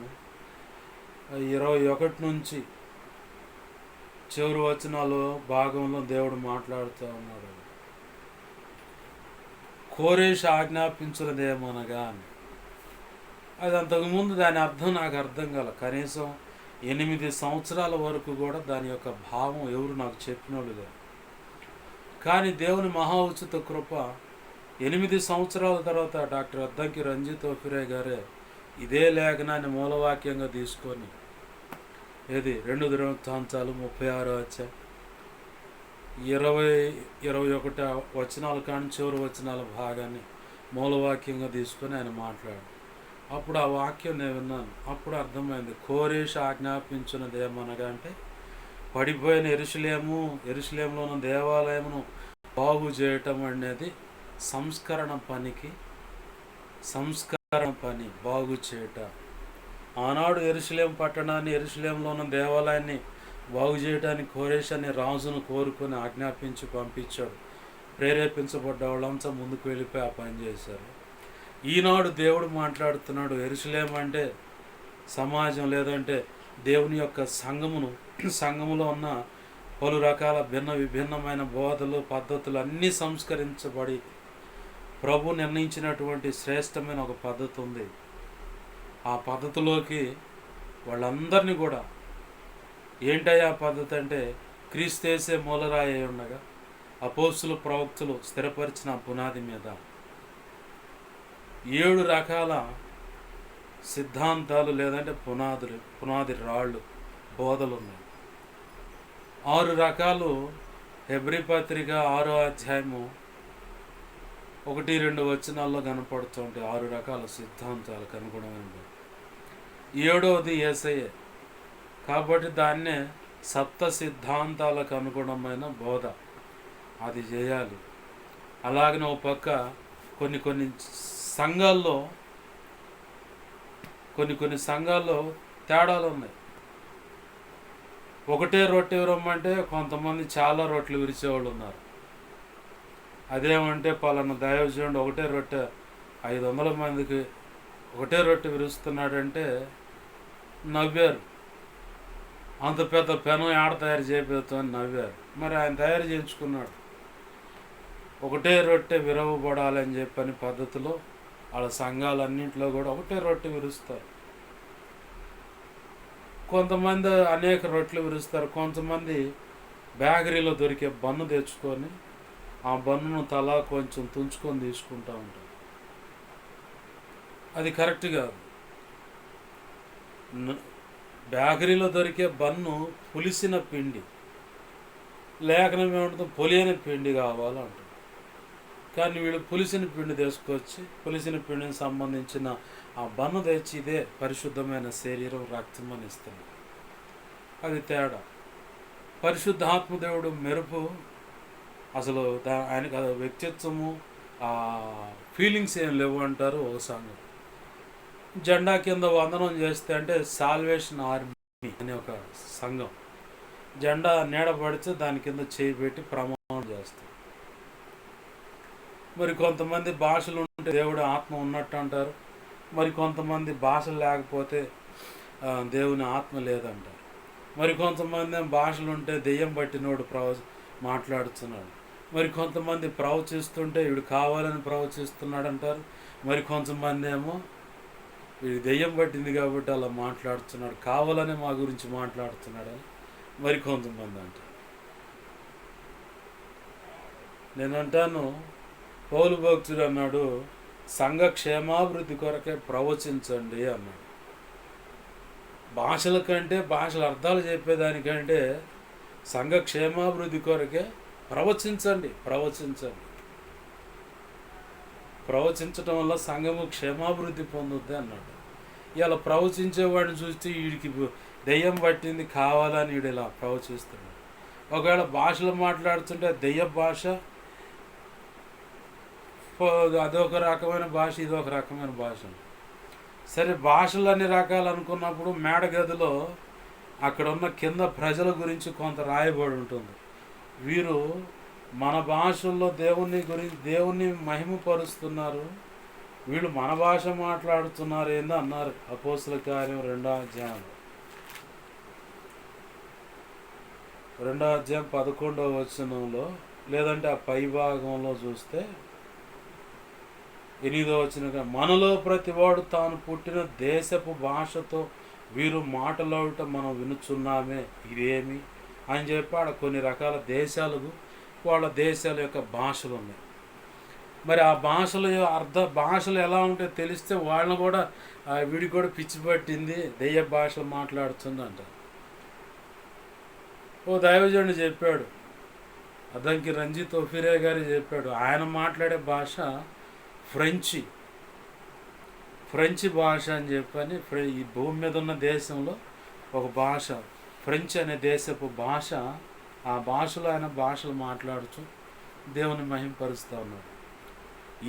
21 నుంచి చివరి వచనాలు భాగంలో దేవుడు మాట్లాడుతూ ఉన్నాడు. కోరేషు ఆజ్ఞాపించినదేమనగా అని. అది అంతకుముందు దాని అర్థం నాకు అర్థం కాల. కనీసం 8 సంవత్సరాల వరకు కూడా దాని యొక్క భావం ఎవరు నాకు చెప్పినోళ్ళు లేదు. కానీ దేవుని మహా ఉచిత కృప 8 సంవత్సరాల తర్వాత డాక్టర్ అద్దంకి రంజిత్ ఓఫిరే గారే ఇదే లేఖనాన్ని మూలవాక్యంగా తీసుకొని, ఏది 2 దినవృత్తాంతాలు 36వ అధ్యాయం 20-21 వచనాల కానీ చివరి వచనాల భాగాన్ని మూలవాక్యంగా తీసుకొని ఆయన మాట్లాడు. అప్పుడు ఆ వాక్యం నేను విన్నాను. అప్పుడు అర్థమైంది, కోరేషు ఆజ్ఞాపించినది ఏమనగా అంటే పడిపోయిన యెరూషలేములో ఉన్న దేవాలయమును బాగు చేయటం అనేది సంస్కరణ పని బాగు చేయట. ఆనాడు యెరూషలేం పట్టణాన్ని, యెరూషలేంలో ఉన్న దేవాలయాన్ని బాగు చేయడానికి కోరేషు అనే రాజును కోరుకొని ఆజ్ఞాపించి పంపించాడు. ప్రేరేపించబడ్డ వాళ్ళంతా ముందుకు వెళ్ళిపోయి ఆ పని చేశారు. ఈనాడు దేవుడు మాట్లాడుతున్నాడు. యెరూషలేం అంటే సమాజం, లేదంటే దేవుని యొక్క సంఘములో ఉన్న పలు రకాల విభిన్నమైన బోధలు, పద్ధతులు అన్నీ సంస్కరించబడి ప్రభు నిర్ణయించినటువంటి శ్రేష్టమైన ఒక పద్ధతి ఉంది. ఆ పద్ధతిలోకి వాళ్ళందరినీ కూడా, ఏంటయ్యా పద్ధతి అంటే, క్రీస్తేసే మూలరాయి అయి ఉండగా అపోస్తులు ప్రవక్తలు స్థిరపరిచిన పునాది మీద 7 రకాల సిద్ధాంతాలు, లేదంటే పునాది రాళ్ళు, బోధలు ఉన్నాయి. 6 రకాలు హెబ్రీ పత్రిక 6వ అధ్యాయము 1-2 వచనాల్లో కనపడుతుంటాయి. 6 రకాల సిద్ధాంతాలకు అనుగుణమైన 7వది యేసయ్యే. కాబట్టి దాన్నే సప్త సిద్ధాంతాలకు అనుగుణమైన బోధ అది చేయాలి. అలాగనే ఒక పక్క కొన్ని కొన్ని సంఘాల్లో తేడాలు ఉన్నాయి. ఒకటే రొట్టె విరమ్మంటే కొంతమంది చాలా రొట్టెలు విరిచేవాళ్ళు ఉన్నారు. అదేమంటే పలానా దైవజనుడు ఒకటే రొట్టె 500 మందికి ఒకటే రొట్టె విరుస్తున్నాడంటే నవ్వారు. అంత పెద్ద పెనం ఆడ తయారు చేయబోతామని నవ్వారు. మరి ఆయన తయారు చేయించుకున్నాడు. ఒకటే రొట్టె విరవబడాలని చెప్పని పద్ధతిలో వాళ్ళ సంఘాలన్నింటిలో కూడా ఒకటే రొట్టె విరుస్తారు. కొంతమంది అనేక రొట్టెలు విరుస్తారు. కొంతమంది బేకరీలో దొరికే బన్ను తెచ్చుకొని ఆ బన్నును తలా కొంచెం తుంచుకొని తీసుకుంటూ ఉంటారు. అది కరెక్ట్ కాదు. బేకరీలో దొరికే బన్ను పులిసిన పిండి, లేఖనం ఏమంటుంది, పొలియని పిండి కావాలంటారు. కానీ వీళ్ళు పులిసిన పిండి తీసుకొచ్చి పులిసిన పిండిని సంబంధించిన ఆ బన్ను తెచ్చి ఇదే పరిశుద్ధమైన శరీరం రక్తం అని ఇస్తుంది. అది తేడా. పరిశుద్ధాత్మదేవుడు మెరుపు అసలు ఆయనకు అది వ్యక్తిత్వము ఫీలింగ్స్ ఏం లేవు అంటారు ఒక సంఘం. జెండా కింద వందనం చేస్తే అంటే సాల్వేషన్ ఆర్మీ అనే ఒక సంఘం జెండా నీడ పడితే దాని కింద చేయి పెట్టి ప్రమాణం చేస్తారు. మరి కొంతమంది భాషలు ఉంటే దేవుడు ఆత్మ ఉన్నట్టు అంటారు. మరి కొంతమంది భాషలు లేకపోతే దేవుని ఆత్మ లేదంటారు. మరి కొంతమంది భాషలు ఉంటే దెయ్యం పట్టినోడు మాట్లాడుతున్నాడు. మరి కొంతమంది ప్రవచిస్తుంటే వీడు కావాలని ప్రవచిస్తున్నాడు అంటారు. మరి కొంతమంది ఏమో వీడు దెయ్యం పట్టింది కాబట్టి అలా మాట్లాడుతున్నాడు, కావాలని మా గురించి మాట్లాడుతున్నాడు మరి కొంతమంది అంటారు. నేనంటాను, పౌలు భక్తుడు అన్నాడు, సంఘ క్షేమాభివృద్ధి కొరకే ప్రవచించండి అన్నాడు. భాషల కంటే భాషల అర్థాలు చెప్పేదానికంటే సంఘ క్షేమాభివృద్ధి కొరకే ప్రవచించండి. ప్రవచించటం వల్ల సంఘము క్షేమాభివృద్ధి పొందుద్ది అన్నాడు. ఇలా ప్రవచించేవాడిని చూస్తే వీడికి దెయ్యం పట్టింది కావాలని వీడు ఇలా ప్రవచిస్తున్నాడు. ఒకవేళ భాషలు మాట్లాడుతుంటే దెయ్య భాష అదొక రకమైన భాష, ఇదొక రకమైన భాష. సరే, భాషలు అన్ని రకాలు అనుకున్నప్పుడు మేడగదిలో అక్కడ ఉన్న కింద ప్రజల గురించి కొంత రాయబడి ఉంటుంది. వీరు మన భాషల్లో దేవుణ్ణి మహిమపరుస్తున్నారు, వీళ్ళు మన భాష మాట్లాడుతున్నారు ఏందో అన్నారు అపోస్తల కార్యం 2వ అధ్యాయం 11వ వచనంలో, లేదంటే ఆ పై భాగంలో చూస్తే 8వ వచనం, మనలో ప్రతివాడు తాను పుట్టిన దేశపు భాషతో వీరు మాటలాడుట మనం వినుచున్నామే, ఇదేమి అని చెప్పి ఆడ కొన్ని రకాల దేశాలకు వాళ్ళ దేశాల యొక్క భాషలు ఉన్నాయి. మరి ఆ భాషలు ఎలా ఉంటాయో తెలిస్తే వాళ్ళని కూడా వీడికి కూడా పిచ్చి పట్టింది, దెయ్య భాషలు మాట్లాడుతుంది అంటారు. ఓ దైవజనుడు చెప్పాడు, అద్దంకి రంజిత్ ఒఫిరే గారు చెప్పాడు, ఆయన మాట్లాడే భాష ఫ్రెంచి భాష అని చెప్పని. ఈ భూమి మీద ఉన్న దేశంలో ఒక భాష ఫ్రెంచ్ అనే దేశపు భాష. ఆ భాషలో ఆయన భాషలు మాట్లాడుతూ దేవుని మహింపరుస్తూ ఉన్నాడు.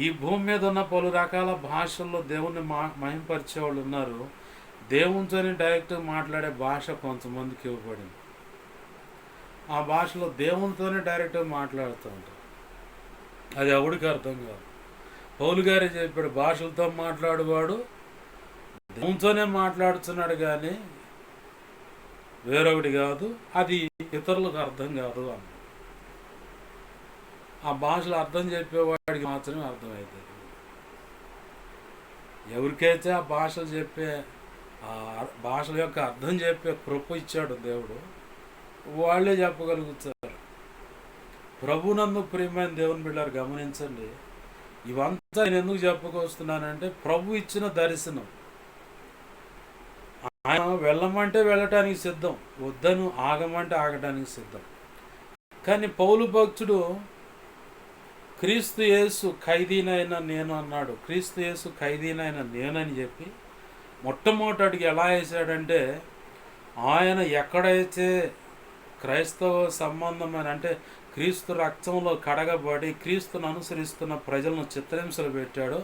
ఈ భూమి మీద ఉన్న పలు రకాల భాషల్లో దేవుణ్ణి మహింపరిచే వాళ్ళు ఉన్నారు. దేవునితోని డైరెక్ట్గా మాట్లాడే భాష కొంతమందికి ఇవ్వబడింది. ఆ భాషలో దేవునితోనే డైరెక్ట్గా మాట్లాడుతూ ఉంటారు. అది ఎవడికి అర్థం కాదు. పౌలు గారే చెప్పాడు, భాషలతో మాట్లాడువాడు దేవునితోనే మాట్లాడుతున్నాడు కానీ వేరొకటి కాదు, అది ఇతరులకు అర్థం కాదు అన్న. ఆ భాషలు అర్థం చెప్పేవాడికి మాత్రమే అర్థమవుతుంది. ఎవరికైతే ఆ భాషలు భాషల యొక్క అర్థం చెప్పే కృప ఇచ్చాడు దేవుడు, వాళ్ళే చెప్పగలుగుతారు. ప్రభునందు ప్రియమైన దేవుని బిడ్డలారు గమనించండి, ఇవంతా నేను ఎందుకు చెప్పుకొస్తున్నానంటే ప్రభు ఇచ్చిన దర్శనం. ఆయన వెళ్ళమంటే వెళ్ళటానికి సిద్ధం, వద్దను ఆగమంటే ఆగటానికి సిద్ధం. కానీ పౌలు భక్తుడు క్రీస్తు యేసు ఖైదీనైనా నేను అన్నాడు. క్రీస్తు యేసు ఖైదీనైనా నేనని చెప్పి మొట్టమొదటికి ఎలా వేసాడంటే, ఆయన ఎక్కడైతే క్రైస్తవ సంబంధమైన అంటే క్రీస్తు రక్తంలో కడగబడి క్రీస్తును అనుసరిస్తున్న ప్రజలను చిత్రహింసలు పెట్టాడో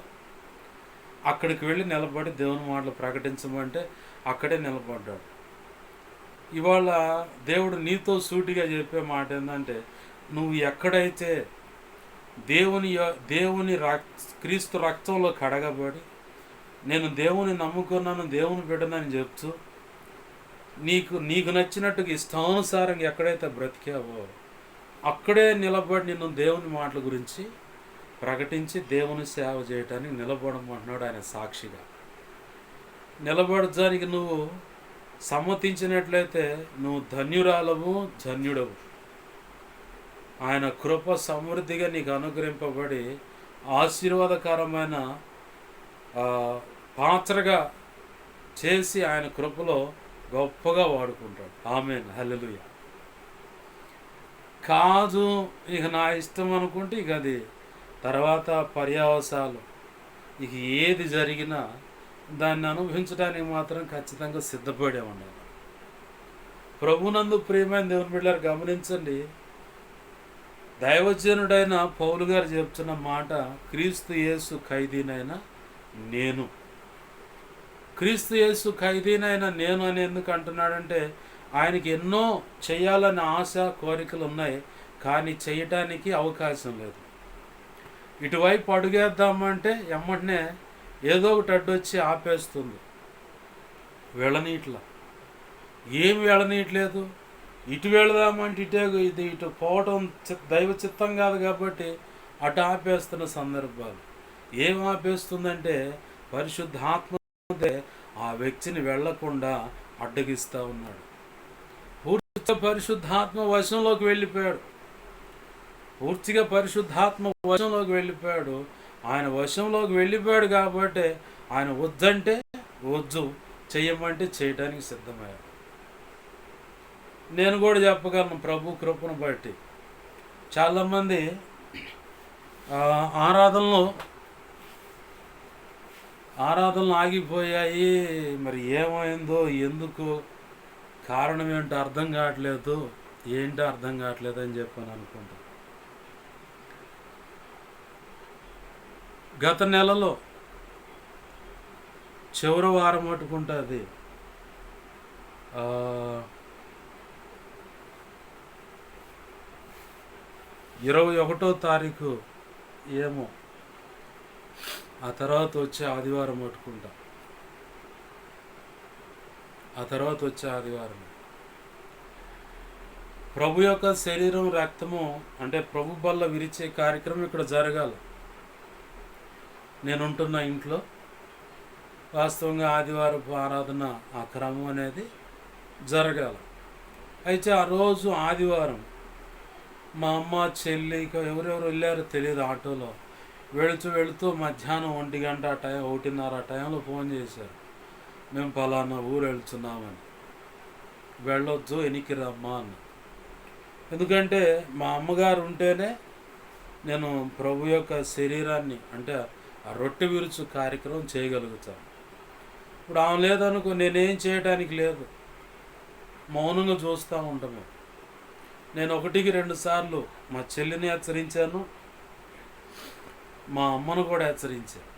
అక్కడికి వెళ్ళి నిలబడి దేవుని మాటలు ప్రకటించమంటే అక్కడే నిలబడ్డాడు. ఇవాళ దేవుడు నీతో సూటిగా చెప్పే మాట ఏంటంటే, నువ్వు ఎక్కడైతే దేవుని క్రీస్తు రక్తంలో కడగబడి నేను దేవుని నమ్ముకున్నాను, దేవుని బిడ్డనని చెప్తూ నీకు నచ్చినట్టుగా ఇష్టానుసారంగా ఎక్కడైతే బ్రతికావో అక్కడే నిలబడి నిన్ను దేవుని మాటల గురించి ప్రకటించి దేవుని సేవ చేయటానికి నిలబడమంటున్నాడు ఆయన సాక్షిగా. నిలబడడానికి నువ్వు సమ్మతించినట్లయితే నువ్వు ధన్యురాలవు, ధన్యుడవు. ఆయన కృప సమృద్ధిగా నీకు అనుగ్రహింపబడి ఆశీర్వాదకరమైన పాత్రగా చేసి ఆయన కృపలో గొప్పగా వాడుకుంటాడు. ఆమేన్, హల్లెలూయా. కాదు ఇక నా ఇష్టం అనుకుంటే ఇక అది తర్వాత పర్యావసాలు, ఇక ఏది జరిగినా దాన్ని అనుభవించడానికి మాత్రం ఖచ్చితంగా సిద్ధపడే ఉండాలి. ప్రభునందు ప్రియమైన దేవుని బిడ్డలారా గమనించండి, దైవజనుడైన పౌలు గారు చెప్తున్న మాట, క్రీస్తు యేసు ఖైదీనైనా నేను. క్రీస్తు యేసు ఖైదీనైనా నేను అని ఎందుకు అంటున్నాడంటే, ఆయనకి ఎన్నో చేయాలని ఆశ కోరికలు ఉన్నాయి, కానీ చేయటానికి అవకాశం లేదు. ఇటువైపు అడుగేద్దామంటే ఎమ్మటనే ఏదో ఒకటి అడ్డొచ్చి ఆపేస్తుంది. వెళ్ళనీట్లా, ఏం వెళ్ళనీయట్లేదు. ఇటు వెళదామంటే ఇటు పోవటం దైవ చిత్తం కాదు కాబట్టి అటు ఆపేస్తున్న సందర్భాలు. ఏం ఆపేస్తుందంటే పరిశుద్ధాత్మ ఆ వ్యక్తిని వెళ్లకుండా అడ్డగిస్తూ ఉన్నాడు. పూర్తిగా పరిశుద్ధాత్మ వశంలోకి వెళ్ళిపోయాడు. ఆయన వశంలోకి వెళ్ళిపోయాడు కాబట్టి ఆయన వద్దంటే వద్దు, చెయ్యమంటే చేయడానికి సిద్ధమయ్యాడు. నేను కూడా చెప్పగలను ప్రభు కృపను బట్టి. చాలామంది ఆరాధనలు ఆగిపోయాయి, మరి ఏమైందో, ఎందుకు, కారణం ఏంటో అర్థం కావట్లేదు అని చెప్పని అనుకుంటా. గత నెలలో చివరి వారం పట్టుకుంటుంది, 21వ తారీఖు ఏమో, ఆ తర్వాత వచ్చే ఆదివారం పట్టుకుంటా. ప్రభు యొక్క శరీరం రక్తము అంటే ప్రభు బల్ల విరిచే కార్యక్రమం ఇక్కడ జరగాలి. నేనుంటున్న ఇంట్లో వాస్తవంగా ఆదివారపు ఆరాధన ఆ క్రమం అనేది జరగాలి. అయితే ఆ రోజు ఆదివారం మా అమ్మ, చెల్లి, ఎవరెవరు వెళ్ళారో తెలియదు, ఆటోలో వెళుతూ మధ్యాహ్నం 1 గంట ఆ టైం, 1:30 ఆ టైంలో ఫోన్ చేశారు, మేము పలానా ఊరు వెళ్తున్నామని, వెళ్ళొద్దు, ఎనికి రమ్మా అని. ఎందుకంటే మా అమ్మగారు ఉంటేనే నేను ప్రభు యొక్క శరీరాన్ని అంటే ఆ రొట్టె విరుచు కార్యక్రమం చేయగలుగుతాను. ఇప్పుడు ఆమె లేదనుకో, నేనేం చేయడానికి లేదు, మౌనంగా చూస్తూ ఉంటాము. నేను 1-2 సార్లు మా చెల్లిని హెచ్చరించాను, మా అమ్మను కూడా హెచ్చరించాను.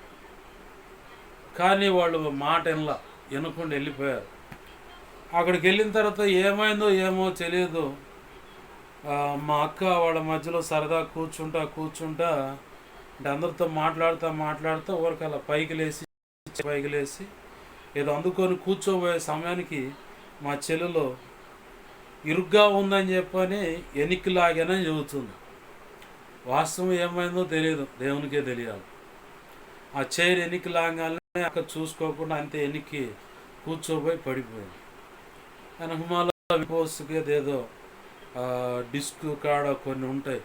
కానీ వాళ్ళు మాట వినకుండా వెళ్ళిపోయారు. అక్కడికి వెళ్ళిన తర్వాత ఏమైందో ఏమో తెలియదు, మా అక్క వాళ్ళ మధ్యలో సరదా కూర్చుంటా అంటే అందరితో మాట్లాడుతూ ఊరికి అలా పైకి లేసి ఏదో అందుకొని కూర్చోబోయే సమయానికి మా చెల్లెలో ఇరుగ్గా ఉందని చెప్పని ఎనిక్కి లాగానని చెబుతుంది. వాస్తవం ఏమైందో తెలియదు, దేవునికే తెలియాలి. ఆ చైర్ ఎనిక్కి లాగానే అక్కడ చూసుకోకుండా అంతే ఎనిక్కి కూర్చోబోయి పడిపోయింది. వెనకమాల విపోస్కి ఏదో డిస్క్ కాడ కొన్ని ఉంటాయి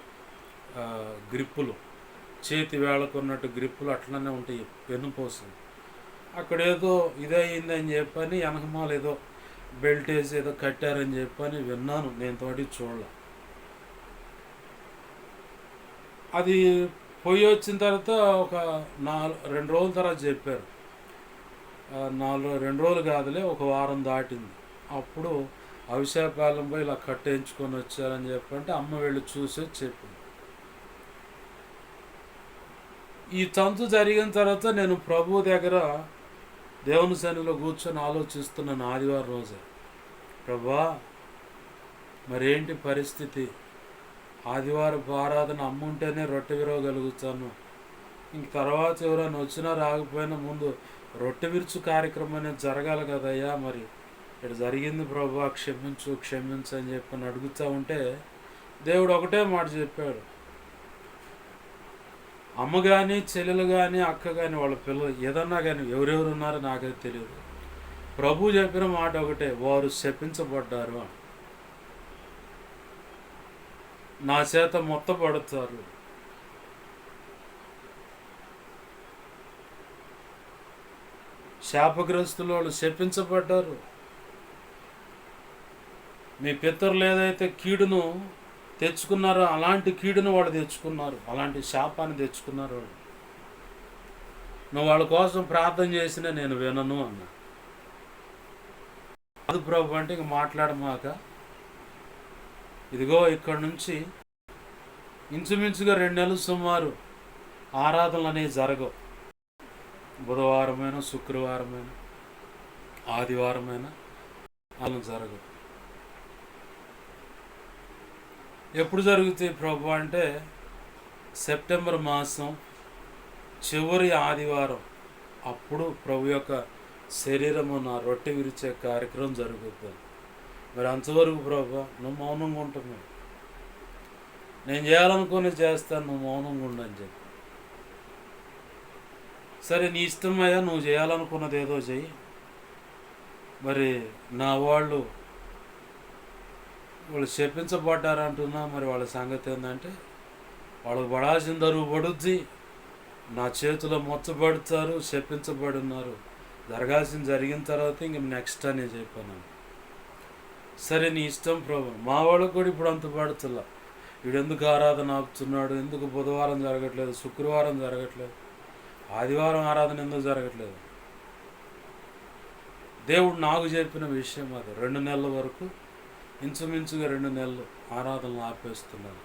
గ్రిప్పులు, చేతి వేళకున్నట్టు గ్రిప్పులు అట్లనే ఉంటాయి వెన్నుపోసు. అక్కడ ఏదో ఇదయిందని చెప్పని వెనకమాల ఏదో బెల్ట్ వేసి ఏదో కట్టారని చెప్పని విన్నాను, నేను తోటి చూడలే. అది పోయి వచ్చిన తర్వాత ఒక 2 రోజుల తర్వాత చెప్పారు, 2 రోజులు కాదులే, ఒక వారం దాటింది. అప్పుడు అవిశాపాలెం పోయి ఇలా కట్టేయించుకొని వచ్చారని చెప్పంటే అమ్మ వెళ్ళి చూసి చెప్పింది. ఈ తంతు జరిగిన తర్వాత నేను ప్రభు దగ్గర దేవుని సన్నిధిలో కూర్చొని ఆలోచిస్తున్నాను ఆదివారం రోజే. ప్రభా, మరేంటి పరిస్థితి? ఆదివారపు ఆరాధన అమ్ముంటేనే రొట్టె విరవగలుగుతాను. ఇంక తర్వాత ఎవరైనా వచ్చినా రాకపోయినా ముందు రొట్టె విరుచు కార్యక్రమం అనేది జరగాలి కదయ్యా. మరి ఇక్కడ జరిగింది ప్రభా, క్షమించు క్షమించు అని చెప్పని అడుగుతూ ఉంటే దేవుడు ఒకటే మాట చెప్పాడు. అమ్మ కానీ చెల్లెలు కానీ అక్క కానీ వాళ్ళ పిల్లలు ఏదన్నా కానీ ఎవరెవరు ఉన్నారో నాకైతే తెలియదు. ప్రభు చెప్పిన మాట ఒకటే, వారు శపించబడ్డారు, నా చేత మొత్తపడతారు. శాపగ్రస్తులు వాళ్ళు శపించబడ్డారు. మీ పితరులు ఏదైతే కీడును తెచ్చుకున్నారో అలాంటి కీడును వాళ్ళు తెచ్చుకున్నారు, అలాంటి శాపాన్ని తెచ్చుకున్నారు వాళ్ళు. నువ్వు వాళ్ళ కోసం ప్రార్థన చేసినా నేను వినను అన్నా. అది ప్రభు అంటే ఇంక మాట్లాడమాక, ఇదిగో ఇక్కడ నుంచి ఇంచుమించుగా 2 నెలలు సుమారు ఆరాధనలు అనేవి జరగవు. బుధవారమైనా శుక్రవారమైనా ఆదివారమైనా అలా జరగవు. ఎప్పుడు జరుగుతాయి ప్రభు అంటే సెప్టెంబర్ మాసం చివరి ఆదివారం. అప్పుడు ప్రభు యొక్క శరీరము నా రొట్టె విరిచే కార్యక్రమం జరుగుతుంది. మరి అంతవరకు ప్రభు నువ్వు మౌనంగా ఉంటున్నావు. నేను చేయాలనుకుని చేస్తాను, నువ్వు మౌనంగా ఉండని చెప్పి. సరే నీ ఇష్టమయ్యా, నువ్వు చేయాలనుకున్నది ఏదో చెయ్యి. మరి నా వాళ్ళు శపించబడ్డారంటున్నా, మరి వాళ్ళ సంగతి ఏంటంటే వాళ్ళకు పడాల్సిన దరువు పడుద్ది, నా చేతిలో మొత్తబడతారు, శపించబడి ఉన్నారు. జరగాల్సింది జరిగిన తర్వాత ఇంక నెక్స్ట్ అని చెప్పాను. సరే నీ ఇష్టం ప్రభు. మా వాళ్ళకు కూడా ఇప్పుడు అంత పడుతులా. వీడు ఎందుకు ఆరాధన ఆపుతున్నాడు, ఎందుకు బుధవారం జరగట్లేదు, శుక్రవారం జరగట్లేదు, ఆదివారం ఆరాధన ఎందుకు జరగట్లేదు? దేవుడు నాకు చెప్పిన విషయం అది. 2 నెలల వరకు ఇంచుమించుగా 2 నెలలు ఆరాధనలు ఆపేస్తున్నాను.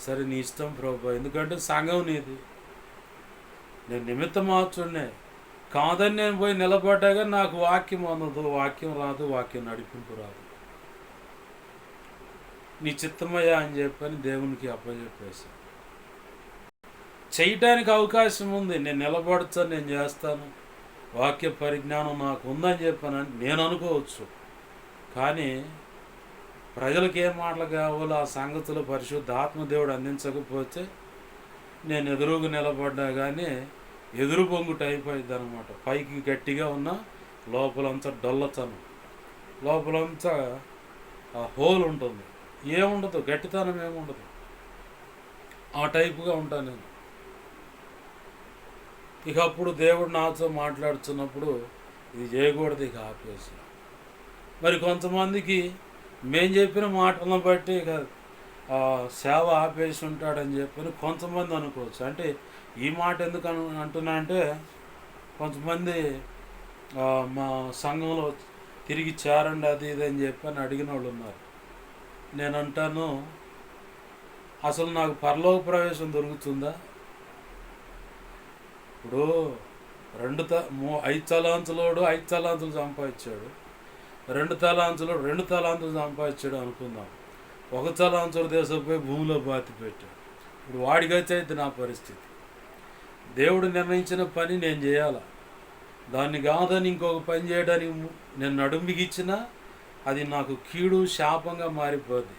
సరే నీ ఇష్టం ప్రభు, ఎందుకంటే సంఘం నీది, నేను నిమిత్త మాత్రుడినే. కాదని నేను పోయి నిలబడ్డాగా నాకు వాక్యం అందదు, వాక్యం రాదు, వాక్యం నడిపింపు రాదు. నీ చిత్తమయ్యా అని చెప్పని దేవునికి అప్పచెప్పేసి చేయటానికి అవకాశం ఉంది. నేను నిలబడతాను, నేను చేస్తాను, వాక్య పరిజ్ఞానం నాకు ఉందని చెప్పానని నేను అనుకోవచ్చు. కానీ ప్రజలకు ఏ మాటలు కావాలో ఆ సంగతులు పరిశుద్ధ ఆత్మదేవుడు అందించకపోతే నేను ఎదురుగా నిలబడ్డా కానీ ఎదురు పొంగుట అయిపోయింది అనమాట. పైకి గట్టిగా ఉన్న లోపలంతా డొల్లతనం, లోపలంతా హోల్ ఉంటుంది, ఏముండదు, గట్టితనం ఏముండదు. ఆ టైపుగా ఉంటాను నేను. ఇక అప్పుడు దేవుడు నాతో మాట్లాడుతున్నప్పుడు ఇది చేయకూడదు, ఇక ఆపేసి. మరి కొంతమందికి మేము చెప్పిన మాటలను బట్టి ఇక సేవ ఆపేసి ఉంటాడని చెప్పని కొంతమంది అనుకోవచ్చు. అంటే ఈ మాట ఎందుకు అంటున్నా అంటే కొంతమంది మా సంఘంలో తిరిగి చేరండి అది ఇది అని చెప్పని అడిగిన వాళ్ళు ఉన్నారు. నేను అంటాను, అసలు నాకు పరలోక ప్రవేశం దొరుకుతుందా? ఇప్పుడు 5 తలాంతులోడు 5 తలాంతులు సంపాదించాడు, 2 తలాంతులు 2 తలాంతులు సంపాదించాడు అనుకుందాం. 1 తలాంతులు దేశపోయి భూమిలో బాతి పెట్టాడు. ఇప్పుడు వాడికైతే అయితే నా పరిస్థితి. దేవుడు నిర్ణయించిన పని నేను చేయాల, దాన్ని కాదని ఇంకొక పని చేయడానికి నేను నడుంబిగిచ్చినా అది నాకు కీడు శాపంగా మారిపోద్ది.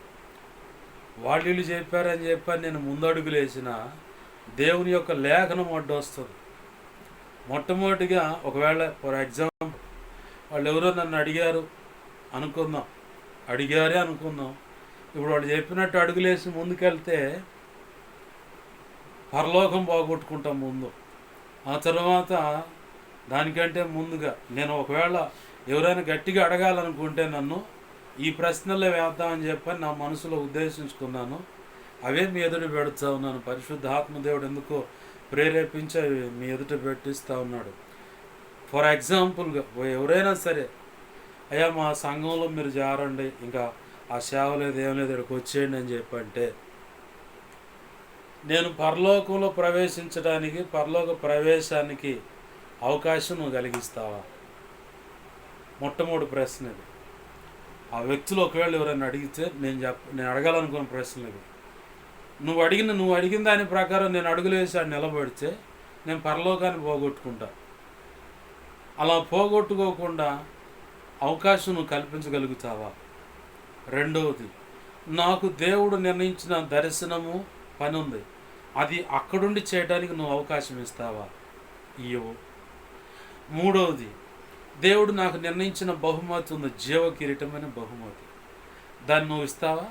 వాళ్ళు చెప్పారని చెప్పని నేను ముందడుగులు వేసిన దేవుని యొక్క లేఖనం అడ్డొస్తుంది. మొట్టమొదటిగా ఒకవేళ ఫర్ ఎగ్జాంపుల్ వాళ్ళు ఎవరో నన్ను అడిగారే అనుకుందాం, ఇప్పుడు వాళ్ళు చెప్పినట్టు అడుగులేసి ముందుకెళ్తే పరలోకం పోగొట్టుకుంటాం ముందు. ఆ తర్వాత దానికంటే ముందుగా నేను ఒకవేళ ఎవరైనా గట్టిగా అడగాలనుకుంటే నన్ను ఈ ప్రశ్నలే వేద్దామని చెప్పని నా మనసులో ఉద్దేశించుకున్నాను. అవే మీ ఎదుట పెడుతూ ఉన్నాను. పరిశుద్ధ ఆత్మదేవుడు ఎందుకో ప్రేరేపించి మీ ఎదుట పెట్టిస్తూ ఉన్నాడు. ఫర్ ఎగ్జాంపుల్గా ఎవరైనా సరే అయ్యా మా సంఘంలో మీరు చేరండి, ఇంకా ఆ సేవ లేదు ఏం లేదు, ఇక్కడికి వచ్చేయండి అని చెప్పంటే, నేను పరలోకంలో ప్రవేశించడానికి, పరలోక ప్రవేశానికి అవకాశం నువ్వు కలిగిస్తావా? మొట్టమొదటి ప్రశ్న ఇది. ఆ వ్యక్తులు ఒకవేళ ఎవరైనా అడిగితే నేను అడగాలనుకున్న ప్రశ్నలు ఇవి. నువ్వు అడిగిన దాని ప్రకారం నేను అడుగులేసి ఆడు నిలబడితే నేను పరలోకాన్ని పోగొట్టుకుంటా. అలా పోగొట్టుకోకుండా అవకాశం నువ్వు కల్పించగలుగుతావా? రెండవది, నాకు దేవుడు నిర్ణయించిన దర్శనము పని ఉంది, అది అక్కడుండి చేయడానికి నువ్వు అవకాశం ఇస్తావా? ఇయ్యవు. మూడవది, దేవుడు నాకు నిర్ణయించిన బహుమతి ఉంది, జీవ కిరీటమైన బహుమతి, దాన్ని నువ్వు ఇస్తావా?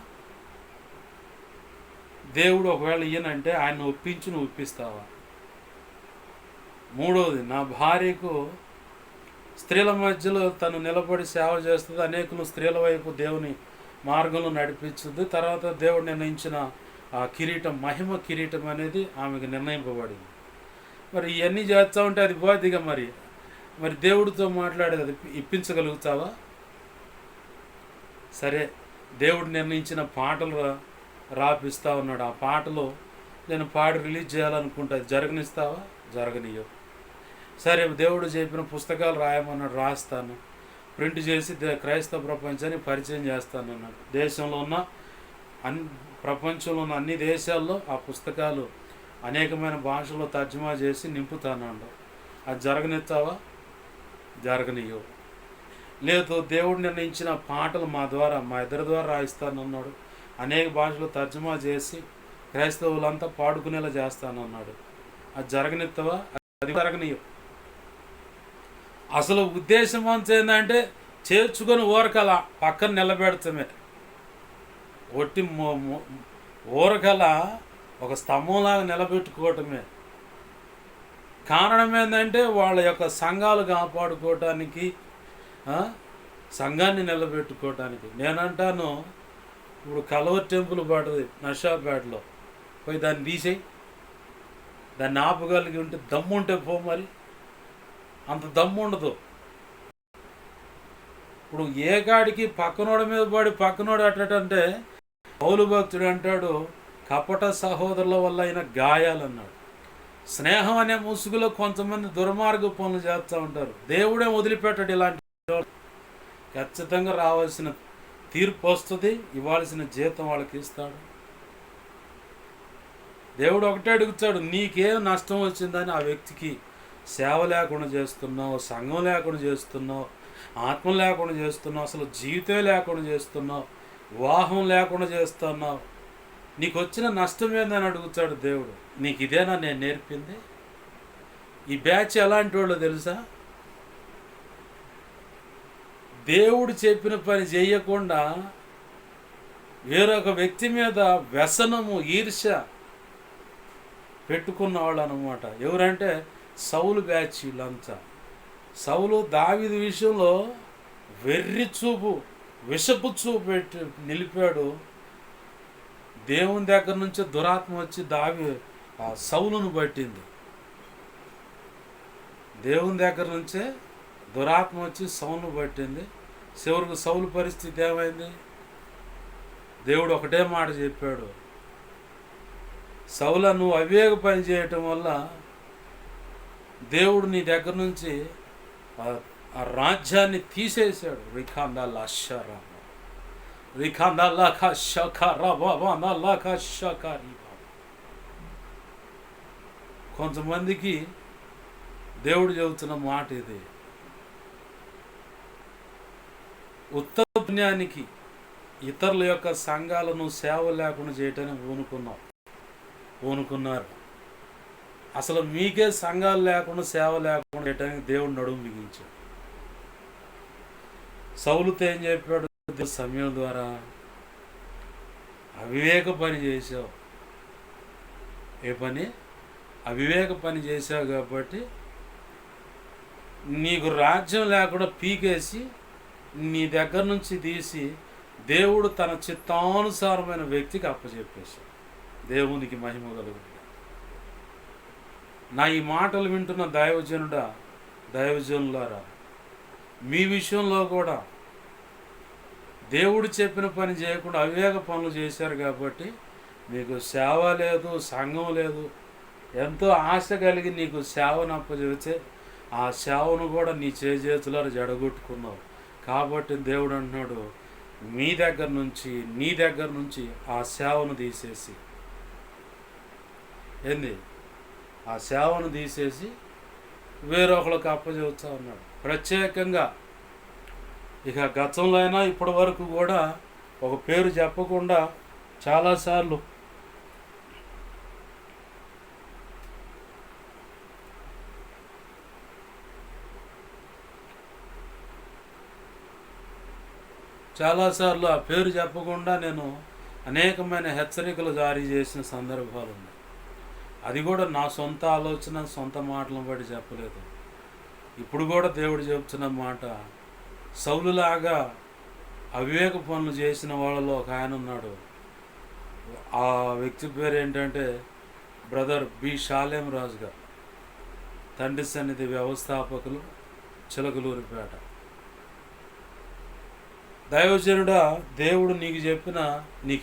దేవుడు ఒకవేళ ఇయ్యనంటే ఆయన ఒప్పించి నువ్వు ఒప్పిస్తావా? మూడవది, నా భార్యకు స్త్రీల మధ్యలో తను నిలబడి సేవ చేస్తుంది, అనేకులు స్త్రీల వైపు దేవుని మార్గంలో నడిపించుద్ది. తర్వాత దేవుడు నిర్ణయించిన ఆ కిరీటం, మహిమ కిరీటం అనేది ఆమెకు నిర్ణయింపబడింది. మరి ఇవన్నీ చేస్తూ ఉంటే అది పోదిగా. మరి దేవుడితో మాట్లాడేది అది ఇప్పించగలుగుతావా? సరే, దేవుడు నిర్ణయించిన పాటలు రాపిస్తా ఉన్నాడు, ఆ పాటలు నేను పాడి రిలీజ్ చేయాలనుకుంటే అది జరగనిస్తావా? జరగనియో. సరే, దేవుడు చెప్పిన పుస్తకాలు రాయమన్నాడు, రాస్తాను, ప్రింట్ చేసి క్రైస్తవ ప్రపంచాన్ని పరిచయం చేస్తానన్నాడు. దేశంలో ఉన్న ప్రపంచంలో ఉన్న అన్ని దేశాల్లో ఆ పుస్తకాలు అనేకమైన భాషల్లో తర్జుమా చేసి నింపుతానండు. అది జరగనిస్తావా? జరగనియో. లేదు, దేవుడు నిర్ణయించిన పాటలు మా ఇద్దరి ద్వారా రాయిస్తానన్నాడు, అనేక భాషలు తర్జుమా చేసి క్రైస్తవులంతా పాడుకునేలా చేస్తానన్నాడు. అది జరగనిస్తావా? అది జరగనియో. అసలు ఉద్దేశం అంతా ఏంటంటే చేర్చుకొని ఊరకల పక్కన నిలబెడతామే. ఒట్టి ఊరకల ఒక స్తంభంలాగా నిలబెట్టుకోవటమే. కారణం ఏంటంటే వాళ్ళ యొక్క సంఘాలు కాపాడుకోవటానికి, సంఘాన్ని నిలబెట్టుకోవటానికి. నేనంటాను, ఇప్పుడు కల్వర్ టెంపుల్ పడుతుంది నషాపేటలో, పోయి దాన్ని తీసేయి, దాన్ని ఆపగలిగి ఉంటే దమ్ము ఉంటే పో. మరి అంత దమ్ము ఉండదు. ఇప్పుడు ఏ కాడికి పక్కనోడి మీద పడి పక్కనోడు అట్టంటే పౌలు భక్తుడు అంటాడు, కపట సహోదరుల వల్ల అయిన గాయాలన్నాడు. స్నేహం అనే ముసుగులో కొంతమంది దుర్మార్గ పనులు చేస్తూ ఉంటారు. దేవుడే వదిలిపెట్టాడు ఇలాంటి. ఖచ్చితంగా రావాల్సిన తీర్పు వస్తుంది, ఇవ్వాల్సిన జీతం వాళ్ళకి ఇస్తాడు. దేవుడు ఒకటే అడుగుతాడు, నీకేం నష్టం వచ్చిందని ఆ వ్యక్తికి సేవ లేకుండా చేస్తున్నావు, సంఘం లేకుండా చేస్తున్నావు, ఆత్మ లేకుండా చేస్తున్నావు, అసలు జీవితం లేకుండా చేస్తున్నావు, వివాహం లేకుండా చేస్తున్నావు, నీకు వచ్చిన నష్టం ఏందని అడుగుతాడు దేవుడు. నీకు ఇదేనా నేను నేర్పింది? ఈ బ్యాచ్ ఎలాంటి వాళ్ళు తెలుసా? దేవుడు చెప్పిన పని చేయకుండా వేరొక వ్యక్తి మీద వ్యసనము, ఈర్ష్య పెట్టుకున్న వాళ్ళు అన్నమాట. ఎవరంటే సౌలు బ్యాచ్ వీళ్ళంతా. సౌలు దావీదు విషయంలో వెర్రి చూపు, విషపు చూపు పెట్టి నిలిపాడు. దేవుని దగ్గర నుంచి దురాత్మ వచ్చి సౌలును పట్టింది. దేవుని దగ్గర నుంచే దురాత్మ వచ్చి సౌలును పట్టింది. చివరికి సౌలు పరిస్థితి ఏమైంది? దేవుడు ఒకటే మాట చెప్పాడు, సౌల, నువ్వు అవివేక పని చేయటం వల్ల దేవుడు నీ దగ్గర నుంచి ఆ రాజ్యాన్ని తీసేశాడు. కొంతమందికి దేవుడు చెబుతున్న మాట ఇది. ఉత్తమ పుణ్యానికి ఇతరుల యొక్క సంఘాలను సేవ లేకుండా చేయటానికి పూనుకున్నారు. అసలు మీకే సంఘాలు లేకుండా సేవ లేకుండా చేయటానికి దేవుడు నడుము బిగించాడు. సౌలుతో ఏం చెప్పాడు? సమయం ద్వారా అవివేక పని చేసావు. ఏ పని? అవివేక పని చేసావు కాబట్టి నీకు రాజ్యం లేకుండా పీకేసి నీ దగ్గర నుంచి తీసి దేవుడు తన చిత్తానుసారమైన వ్యక్తికి అప్పచెప్పేశాడు. దేవునికి మహిమ కలుగుతుంది. నా ఈ మాటలు వింటున్న దైవజనులారా, మీ విషయంలో కూడా దేవుడు చెప్పిన పని చేయకుండా అవివేక పనులు చేశారు కాబట్టి మీకు సేవ లేదు, సంఘం లేదు. ఎంతో ఆశ కలిగి నీకు సేవను అప్పచెబితే ఆ సేవను కూడా నీ చేతులలో జడగొట్టుకున్నావు. కాబట్టి దేవుడు అంటున్నాడు, నీ దగ్గర నుంచి ఆ సేవను తీసేసి ఆ సేవను తీసేసి వేరొకరికి అప్పచెబుతా ఉన్నాడు. ప్రత్యేకంగా ఇక గతంలో అయినా ఇప్పటి వరకు కూడా ఒక పేరు చెప్పకుండా చాలాసార్లు ఆ పేరు చెప్పకుండా నేను అనేకమైన హెచ్చరికలు జారీ చేసిన సందర్భాలు ఉన్నాయి. అది కూడా నా సొంత ఆలోచన, సొంత మాటలను బట్టి చెప్పలేదు. ఇప్పుడు కూడా దేవుడు చెబుతున్న మాట, సౌలులాగా అవివేక పనులు చేసిన వాళ్ళలో ఒక ఆయన ఉన్నాడు. ఆ వ్యక్తి పేరు ఏంటంటే బ్రదర్ బి షాలేం రాజు గారు, తండ్రి సన్నిధి వ్యవస్థాపకులు, చిలకలూరిపేట. దైవజనుడా, దేవుడు నీకు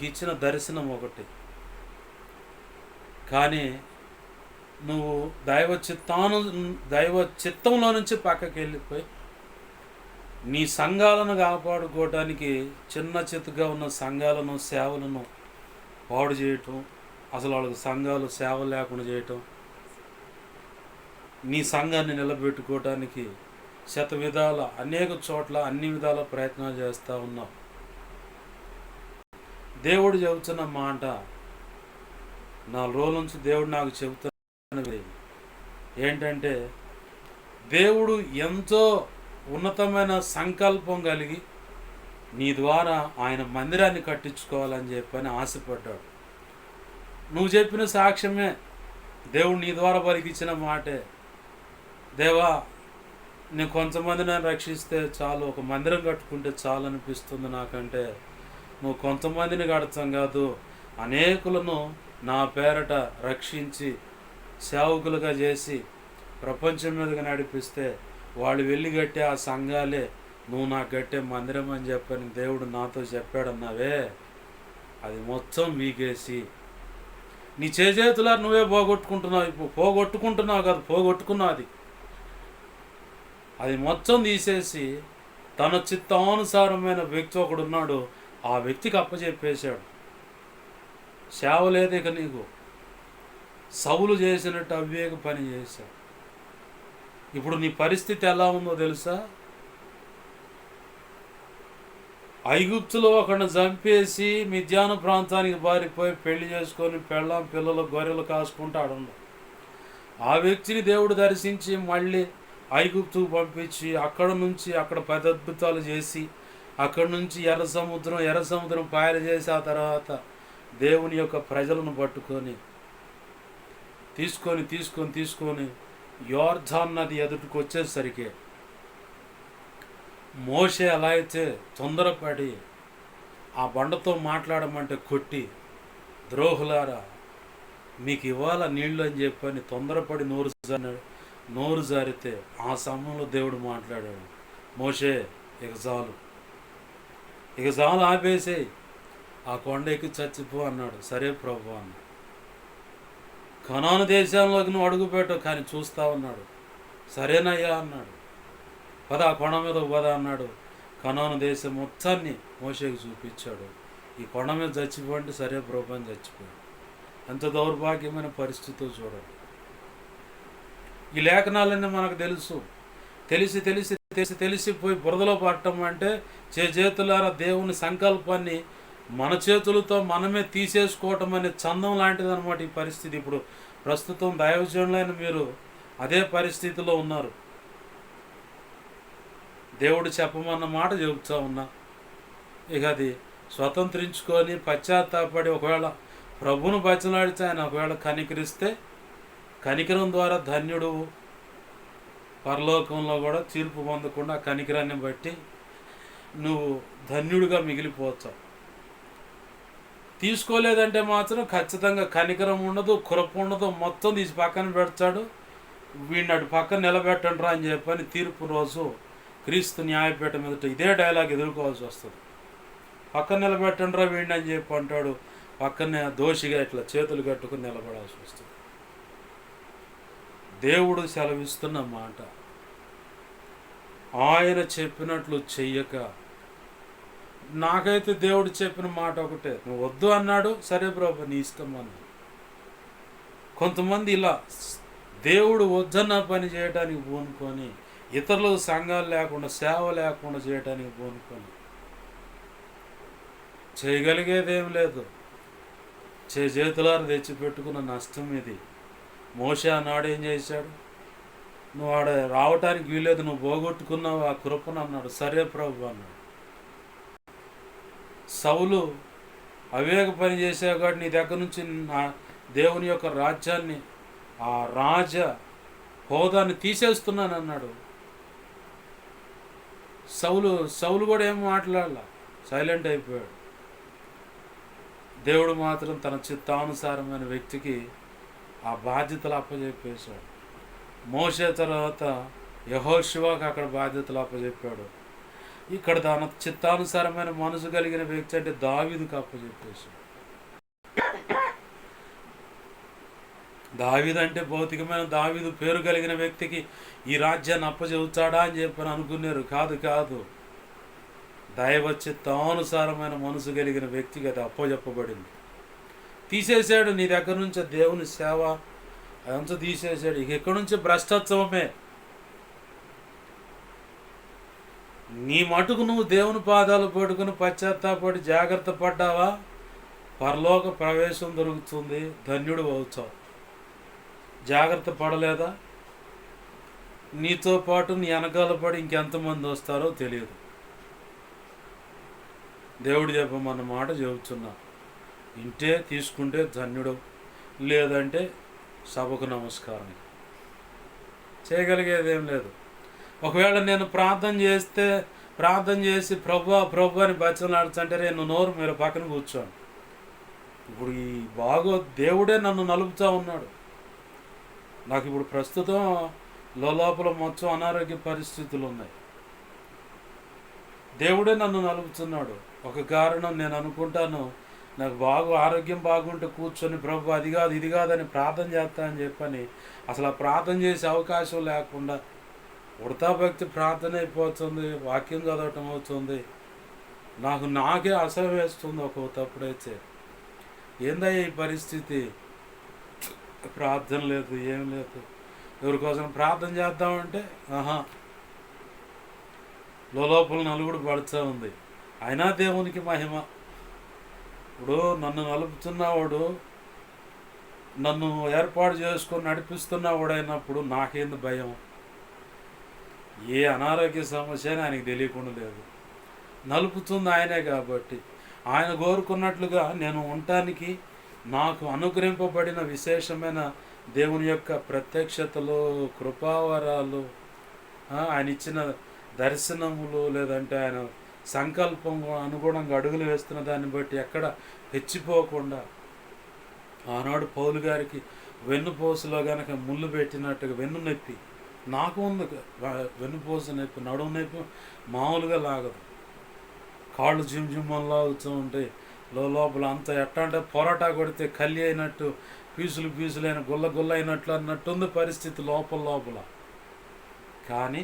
ఇచ్చిన దర్శనం ఒకటి, కానీ నువ్వు దైవ చిత్తంలో నుంచి పక్కకి వెళ్ళిపోయి నీ సంఘాలను కాపాడుకోవడానికి చిన్న చిత్తుగా ఉన్న సంఘాలను, సేవలను పాడు చేయటం, అసలు వాళ్ళకి సంఘాలు సేవ లేకుండా చేయటం, నీ సంఘాన్ని నిలబెట్టుకోవటానికి అనేక చోట్ల అన్ని విధాల ప్రయత్నాలు చేస్తూ ఉన్నావు. దేవుడు చెబుతున్న మాట, 4 రోజుల నుంచి దేవుడు నాకు చెబుతున్నది ఏంటంటే, దేవుడు ఎంతో ఉన్నతమైన సంకల్పం కలిగి నీ ద్వారా ఆయన మందిరాన్ని కట్టించుకోవాలని చెప్పని ఆశపడ్డాడు. నువ్వు చెప్పిన సాక్ష్యమే, దేవుడు నీ ద్వారా పలికించిన మాటే. దేవా, నేను కొంతమందిని రక్షిస్తే చాలు, ఒక మందిరం కట్టుకుంటే చాలు అనిపిస్తుంది నాకంటే. నువ్వు కొంతమందిని కడతాం కాదు, అనేకులను నా పేరట రక్షించి సేవకులుగా చేసి ప్రపంచం మీదగా నడిపిస్తే వాళ్ళు వెళ్ళి కట్టే ఆ సంఘాలే నువ్వు నాకు కట్టే మందిరం అని చెప్పని దేవుడు నాతో చెప్పాడన్నావే. అది మొత్తం వీకేసి నీ చేతులా నువ్వే పోగొట్టుకుంటున్నావు. ఇప్పుడు పోగొట్టుకుంటున్నావు కాదు, పోగొట్టుకున్నావు. అది మొత్తం తీసేసి తన చిత్తానుసారమైన వ్యక్తి ఒకడున్నాడు, ఆ వ్యక్తికి అప్పచెప్పేశాడు. సేవ లేదు ఇక నీకు. సౌలు చేసినట్టు అవివేక పని చేశావు. ఇప్పుడు నీ పరిస్థితి ఎలా ఉందో తెలుసా? ఐగుప్తులో ఒకడిని చంపేసి మిద్యాను ప్రాంతానికి పారిపోయి పెళ్లి చేసుకొని పిల్లలు గొర్రెలు కాసుకుంటాడు. ఆ వ్యక్తిని దేవుడు దర్శించి మళ్ళీ ఐగుప్తుకు పంపించి అక్కడ 10 అద్భుతాలు చేసి అక్కడి నుంచి ఎర్ర సముద్రం పాయలు చేసి ఆ తర్వాత దేవుని యొక్క ప్రజలను పట్టుకొని తీసుకొని యోర్దాను నది ఎదుటికి వచ్చేసరికి మోషే ఎలా అయితే తొందరపడి ఆ బండతో మాట్లాడమంటే కొట్టి, ద్రోహులారా మీకు ఇవ్వాల నీళ్ళు అని చెప్పని తొందరపడి నోరు జారితే ఆ సమయంలో దేవుడు మాట్లాడాడు, మోషే ఇక చాలు ఆపేసేయి, ఆ కొండ ఎక్కి చచ్చిపో అన్నాడు. సరే ప్రభు అన్న. కనాను దేశంలోకి నువ్వు అడుగుపెట్టవు కానీ చూస్తా ఉన్నాడు. సరేనయ్యా అన్నాడు. పద ఆ కొండ మీద పద అన్నాడు. కనాను దేశం మొత్తాన్ని మోషేకి చూపించాడు. ఈ కొండ మీద చచ్చిపోండి, సరే ప్రభు అని చచ్చిపోయాడు. ఎంత దౌర్భాగ్యమైన పరిస్థితితో చూడండి. ఈ లేఖనాలన్నీ మనకు తెలిసిపోయి బురదలో పడటం అంటే చేతులారా దేవుని సంకల్పాన్ని మన చేతులతో మనమే తీసేసుకోవటం అనే చందం లాంటిది అనమాట ఈ పరిస్థితి. ఇప్పుడు ప్రస్తుతం దైవజనులైన మీరు అదే పరిస్థితిలో ఉన్నారు. దేవుడు చెప్పమన్న మాట చెబుతూ ఉన్నా. ఇక అది స్వతంత్రించుకొని పశ్చాత్తాపడి ఒకవేళ ప్రభువును బతిలాడితే ఆయన ఒకవేళ కనికరిస్తే కనికరం ద్వారా ధన్యుడు, పరలోకంలో కూడా తీర్పు పొందకుండా కనికరాన్ని బట్టి నువ్వు ధన్యుడిగా మిగిలిపోతావు. తీసుకోలేదంటే మాత్రం ఖచ్చితంగా కనికరం ఉండదు, కృప ఉండదు, మొత్తం తీసి పక్కన పెడతాడు. వీడిని అటు పక్కన నిలబెట్టండి రా అని చెప్పని తీర్పు రోజు క్రీస్తు న్యాయపీఠం ఎదుట ఇదే డైలాగ్ ఎదుర్కోవాల్సి వస్తుంది. పక్కన నిలబెట్టండి రా వీడిని అని చెప్పి అంటాడు. పక్కనే దోషిగా ఇట్లా చేతులు కట్టుకుని నిలబడాల్సి వస్తుంది. దేవుడు సెలవిస్తున్న మాట ఆయన చెప్పినట్లు చెయ్యక, నాకైతే దేవుడు చెప్పిన మాట ఒకటే, నువ్వు వద్దు అన్నాడు, సరే ప్రభు నీ ఇష్టం అన్నాడు. కొంతమంది ఇలా దేవుడు వద్దన్న పని చేయడానికి పూనుకొని, ఇతరులకు సంఘాలు లేకుండా సేవ లేకుండా చేయడానికి పూనుకొని, చేయగలిగేదేం లేదు. చేతులారు తెచ్చిపెట్టుకున్న నష్టం ఇది. మోషే ఆనాడు ఏం చేశాడు? నువ్వు ఆడ రావటానికి వీలేదు, నువ్వు పోగొట్టుకున్నావు ఆ కృపను అన్నాడు. సరే ప్రభు అన్నాడు. సౌలు అవేగ పని చేసావు కాబట్టి నీ దగ్గర నుంచి నా దేవుని యొక్క రాజ్యాన్ని, ఆ రాజ హోదాన్ని తీసేస్తున్నాను అన్నాడు. సౌలు కూడా ఏం మాట్లాడాల, సైలెంట్ అయిపోయాడు. దేవుడు మాత్రం తన చిత్తానుసారమైన వ్యక్తికి ఆ బాధ్యతలు అప్పచెప్పేశాడు. మోషే తర్వాత యెహోషువకు అక్కడ బాధ్యతలు అప్పచెప్పాడు. ఇక్కడ తన చిత్తానుసారమైన మనసు కలిగిన వ్యక్తి అంటే దావీదుకు అప్పచెప్పేశాడు. దావీదు అంటే భౌతికమైన దావీదు పేరు కలిగిన వ్యక్తికి ఈ రాజ్యాన్ని అప్పచెబుతాడా అని చెప్పని అనుకున్నారు. కాదు, దైవ చిత్తానుసారమైన మనసు కలిగిన వ్యక్తికి అది అప్పచెప్పబడింది. తీసేశాడు. నీ దగ్గర నుంచి దేవుని సేవ అదంతా తీసేశాడు. ఇక ఎక్కడి నుంచి భ్రష్టత్వమే. నీ మటుకు నువ్వు దేవుని పాదాలు పట్టుకుని పశ్చాత్తాపడి జాగ్రత్త పడ్డావా, పరలోక ప్రవేశం దొరుకుతుంది, ధన్యుడు అవుతావు. జాగ్రత్త పడలేదా, నీతో పాటు నీ వెనకాల పడి ఇంకెంతమంది వస్తారో తెలియదు. దేవుడు చెప్పమన్న మాట చెబుతున్నా. ఇంటే తీసుకుంటే ధన్యుడు, లేదంటే సభకు నమస్కారం. చేయగలిగేదేం లేదు. ఒకవేళ నేను ప్రార్థన చేసి ప్రభు అని బచ్చలాడుతుంటే నేను నోరు మీరు పక్కన కూర్చోను. ఇప్పుడు ఈ దేవుడే నన్ను నలుపుతూ ఉన్నాడు. నాకు ఇప్పుడు ప్రస్తుతం లోపల మొత్తం అనారోగ్య పరిస్థితులు ఉన్నాయి. దేవుడే నన్ను నలుపుతున్నాడు. ఒక కారణం నేను అనుకుంటాను, నాకు ఆరోగ్యం బాగుంటే కూర్చొని ప్రభు అది కాదు ఇది కాదని ప్రార్థన చేస్తానని చెప్పని అసలు ఆ ప్రార్థన చేసే అవకాశం లేకుండా ఉడతాభక్తి ప్రార్థన అయిపోతుంది, వాక్యం చదవటం అవుతుంది. నాకే అసహ్యం వేస్తుంది ఒక్కొక్కప్పుడైతే. ఏందయ్యా ఈ పరిస్థితి? ప్రార్థన లేదు, ఏం లేదు. ఎవరికోసం ప్రార్థన చేద్దామంటే లోపల నలుగుడు పడుతూ ఉంది. అయినా దేవునికి మహిమ. ఇప్పుడు నన్ను నలుపుతున్నవాడు, నన్ను ఏర్పాటు చేసుకొని నడిపిస్తున్నవాడైనప్పుడు నాకేంది భయం? ఏ అనారోగ్య సమస్య అని ఆయనకి తెలియకుండా లేదు. నలుపుతుంది ఆయనే కాబట్టి ఆయన కోరుకున్నట్లుగా నేను ఉండటానికి నాకు అనుగ్రహింపబడిన విశేషమైన దేవుని యొక్క ప్రత్యక్షతలు, కృపావరాలు, ఆయన ఇచ్చిన దర్శనములు, లేదంటే ఆయన సంకల్పం అనుగుణంగా అడుగులు వేస్తున్న దాన్ని బట్టి ఎక్కడ హెచ్చిపోకుండా, ఆనాడు పౌలు గారికి వెన్నుపోసులో కనుక ముళ్ళు పెట్టినట్టుగా వెన్ను నొప్పి నాకు ఉంది. వెన్నుపోసు నొప్పి, నడుము నొప్పి మామూలుగా లాగదు. కాళ్ళు జిమ్జిమ్మని లాగుతూ ఉంటాయి. లోపల అంతా ఎట్లా అంటే పొరాటా కొడితే కల్లి అయినట్టు, పీసులైన గుల్ల అయినట్లు అన్నట్టుంది పరిస్థితి లోపల. కానీ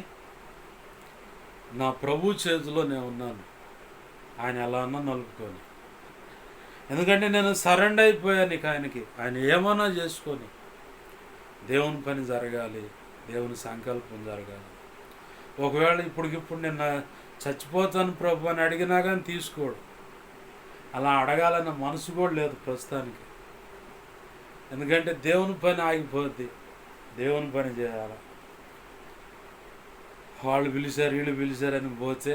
నా ప్రభు చేతిలో నేను ఉన్నాను. ఆయన ఎలా అన్నా నలుపుకొని, ఎందుకంటే నేను సరెండర్ అయిపోయాను ఇక ఆయనకి. ఆయన ఏమన్నా చేసుకొని దేవుని పని జరగాలి, దేవుని సంకల్పం జరగాలి. ఒకవేళ ఇప్పటికిప్పుడు నేను చచ్చిపోతాను ప్రభు అని అడిగినా కానీ తీసుకోడు. అలా అడగాలన్న మనసు కూడా లేదు ప్రస్తుతానికి. ఎందుకంటే దేవుని పని ఆగిపోద్ది, దేవుని పని చేయాలి. వాళ్ళు పిలిచారు వీళ్ళు పిలిచారని పోతే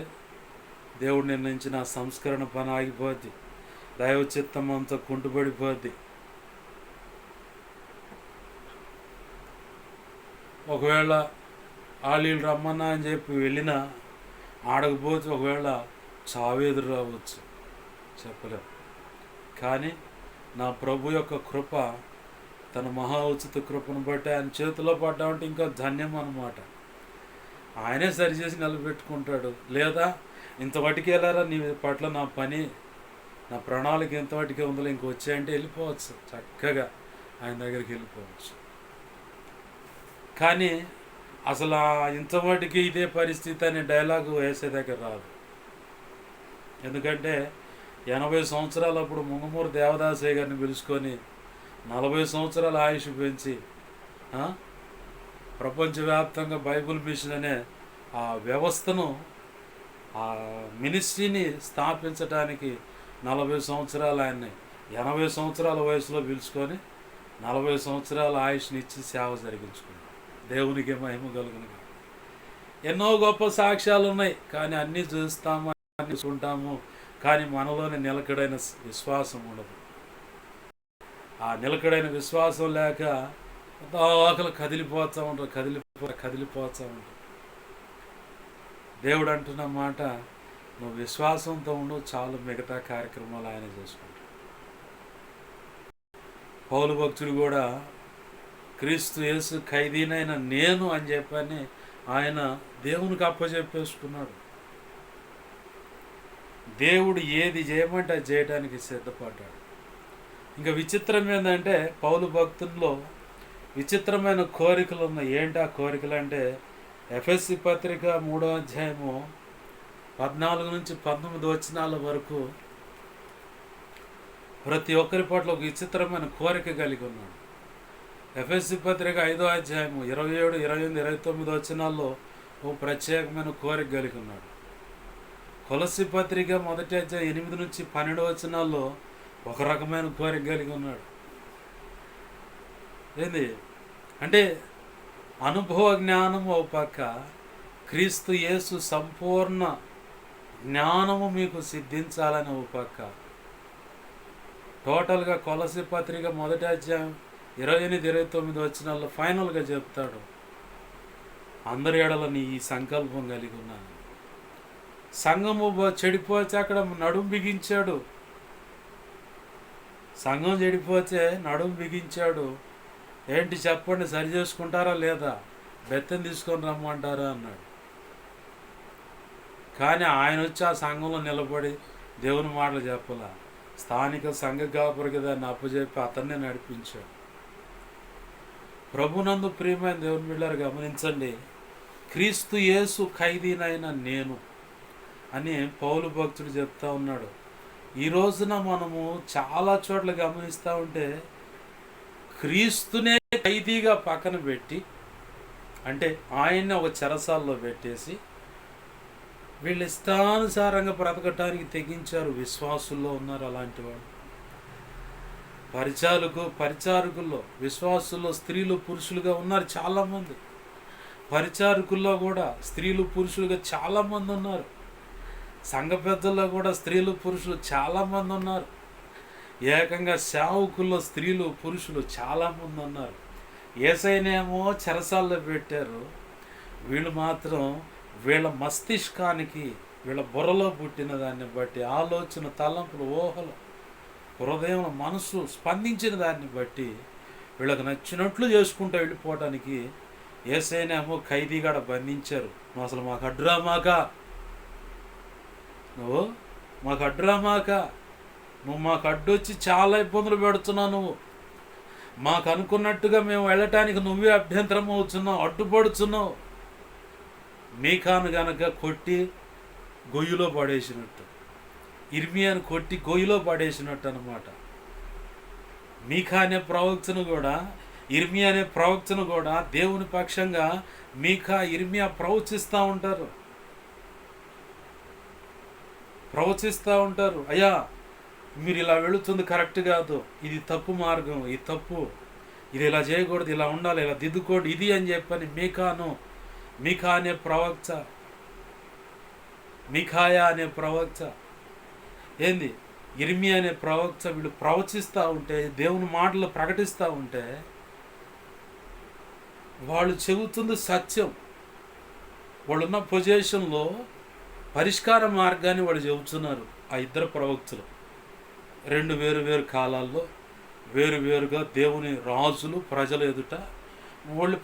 దేవుడు నిర్ణయించిన సంస్కరణ పని ఆగిపోద్ది, దైవ చిత్తం అంతా కుంటుపడిపోద్ది. ఒకవేళ వాళ్ళు రమ్మన్నా అని చెప్పి వెళ్ళినా ఆడకపోతే ఒకవేళ చావేదురు రావచ్చు, చెప్పలేం. కానీ నా ప్రభు యొక్క కృప, తన మహా ఉచిత కృపను బట్టి ఆయన చేతిలో పడ్డామంటే ఇంకా ధన్యం అన్నమాట. ఆయనే సరిచేసి నిలబెట్టుకుంటాడు. లేదా ఇంత మటుకు వెళ్ళారా నీ పట్ల నా పని నా ప్రణాళిక ఎంతవాటికే ఉందో ఇంకొచ్చాయంటే వెళ్ళిపోవచ్చు, చక్కగా ఆయన దగ్గరికి వెళ్ళిపోవచ్చు. కానీ అసలు ఇంతవాటికి ఇదే పరిస్థితి అనే డైలాగు వేసే దగ్గర రాదు. ఎందుకంటే 80 సంవత్సరాలు అప్పుడు ముంగమూరు దేవదాసయ్య గారిని పిలుచుకొని 40 సంవత్సరాల ఆయుష్ పెంచి ప్రపంచవ్యాప్తంగా బైబుల్ మిషన్ అనే ఆ వ్యవస్థను, ఆ మినిస్ట్రీని స్థాపించడానికి 40 సంవత్సరాలు ఆయన్ని 80 సంవత్సరాల వయసులో పిలుచుకొని 40 సంవత్సరాల ఆయుష్ని ఇచ్చి సేవ జరిగించుకున్నాడు. దేవునికి మహిమ కలుగును. ఎన్నో గొప్ప సాక్ష్యాలు ఉన్నాయి, కానీ అన్నీ చూస్తాము, అన్నీ చూసుకుంటాము, కానీ మనలోని నిలకడైన విశ్వాసం ఉండదు. ఆ నిలకడైన విశ్వాసం లేక ఆకలి కదిలిపోతూ ఉంటారు, కదిలిపోతూ ఉంటారు. దేవుడు అంటున్న మాట, నువ్వు విశ్వాసంతో ఉండు చాలు, మిగతా కార్యక్రమాలు ఆయన చేసుకుంటాడు. పౌలు భక్తుడు కూడా క్రీస్తు యేసు ఖైదీనైన నేను అని చెప్పని ఆయన దేవునికి అప్పచెప్పేసుకున్నాడు. దేవుడు ఏది చేయమంటే అది చేయడానికి సిద్ధపడ్డాడు. ఇంకా విచిత్రం ఏంటంటే పౌలు భక్తుల్లో విచిత్రమైన కోరికలు ఉన్నాయి. ఏంటి ఆ కోరికలు అంటే, ఎఫెసీ పత్రిక 3వ అధ్యాయము 14 నుంచి 19 వచనాల వరకు ప్రతి ఒక్కరి పట్ల ఒక విచిత్రమైన కోరిక కలిగి ఉన్నాడు. ఎఫెసీ పత్రిక 5వ అధ్యాయము 27, 28, 29 వచనాల్లో ఓ ప్రత్యేకమైన కోరిక కలిగి ఉన్నాడు. కొలస్సీ పత్రిక 1వ అధ్యాయం 8 నుంచి 12 వచనాల్లో ఒక రకమైన కోరిక కలిగి ఉన్నాడు. ఏంది అంటే అనుభవ జ్ఞానము ఒక పక్క, క్రీస్తు యేసు సంపూర్ణ జ్ఞానము మీకు సిద్ధించాలని ఒక పక్క. టోటల్గా కొలస్సీ పత్రిక 1వ అధ్యాయం 28, 29 వచనాల్లో ఫైనల్గా చెప్తాడు, అందరి ఎడలని ఈ సంకల్పం కలిగి ఉన్నాను. సంఘము చెడిపోతే అక్కడ నడుం బిగించాడు. సంఘం చెడిపోతే నడుం బిగించాడు. ఏంటి చెప్పండి, సరి చేసుకుంటారా లేదా, బెత్తం తీసుకొని రమ్మంటారా అన్నాడు. కానీ ఆయన వచ్చి ఆ సంఘంలో నిలబడి దేవుని మాటలు చెప్పాల. స్థానిక సంఘ కాపురికి దాన్ని అప్పచెప్పి అతన్నే నడిపించాడు. ప్రభునందు ప్రియమైన దేవుని బిడ్డలారా గమనించండి, క్రీస్తు యేసు ఖైదీనైన నేను అని పౌలు భక్తుడు చెప్తా ఉన్నాడు. ఈ రోజున మనము చాలా చోట్ల గమనిస్తూ ఉంటే క్రీస్తునే ఖైదీగా పక్కన పెట్టి, అంటే ఆయన్ని ఒక చెరసాల్లో పెట్టేసి వీళ్ళు ఇష్టానుసారంగా బ్రతకటానికి తెగించారు. విశ్వాసుల్లో ఉన్నారు అలాంటి వాళ్ళు. పరిచారకుల్లో విశ్వాసుల్లో స్త్రీలు పురుషులుగా ఉన్నారు చాలామంది. పరిచారకుల్లో కూడా స్త్రీలు పురుషులుగా చాలామంది ఉన్నారు. సంఘ పెద్దల్లో కూడా స్త్రీలు పురుషులు చాలామంది ఉన్నారు. ఏకంగా సేవకుల్లో స్త్రీలు పురుషులు చాలామంది ఉన్నారు. యేసయ్యనేమో చెరసాల్లో పెట్టారు. వీళ్ళు మాత్రం వీళ్ళ మస్తిష్కానికి, వీళ్ళ బుర్రలో పుట్టిన దాన్ని బట్టి, ఆలోచన, తలంపులు, ఊహలు, హృదయం, మనసు స్పందించిన దాన్ని బట్టి వీళ్ళకి నచ్చినట్లు చేసుకుంటూ వెళ్ళిపోవటానికి యేసయ్యనేమో ఖైదీగాడ బంధించారు. నువ్వు అసలు మాకు అడ్డురామాక, నువ్వు మాకు అడ్డొచ్చి చాలా ఇబ్బందులు పెడుతున్నావు. నువ్వు మాకు అనుకున్నట్టుగా మేము వెళ్ళటానికి నువ్వే అభ్యంతరం అవుతున్నావు, అడ్డుపడుతున్నావు. మీకాను గనక కొట్టి గొయ్యిలో పడేసినట్టు, ఇర్మియాను కొట్టి గొయ్యిలో పడేసినట్టు అనమాట. మీకా అనే ప్రవక్తను కూడా, ఇర్మియా అనే ప్రవక్తను కూడా దేవుని పక్షంగా మీకా, ఇర్మియా ప్రవచిస్తూ ఉంటారు. అయ్యా మీరు ఇలా వెళుతుంది కరెక్ట్ కాదు, ఇది తప్పు మార్గం, ఇది తప్పు, ఇది ఇలా చేయకూడదు, ఇలా ఉండాలి, ఇలా దిద్దుకోండి, ఇది అని చెప్పని మీకాయా అనే ప్రవక్త ఏంది, ఇర్మియా అనే ప్రవక్త వీళ్ళు ప్రవచిస్తూ ఉంటే, దేవుని మాటలు ప్రకటిస్తూ ఉంటే వాళ్ళు చెబుతుంది సత్యం. వాళ్ళున్న పొజిషన్లో పరిష్కార మార్గాన్ని వాళ్ళు చెబుతున్నారు. ఆ ఇద్దరు ప్రవక్తలు 2 వేరు కాలాల్లో వేరుగా దేవుని రాజులు ప్రజల ఎదుట వాళ్ళు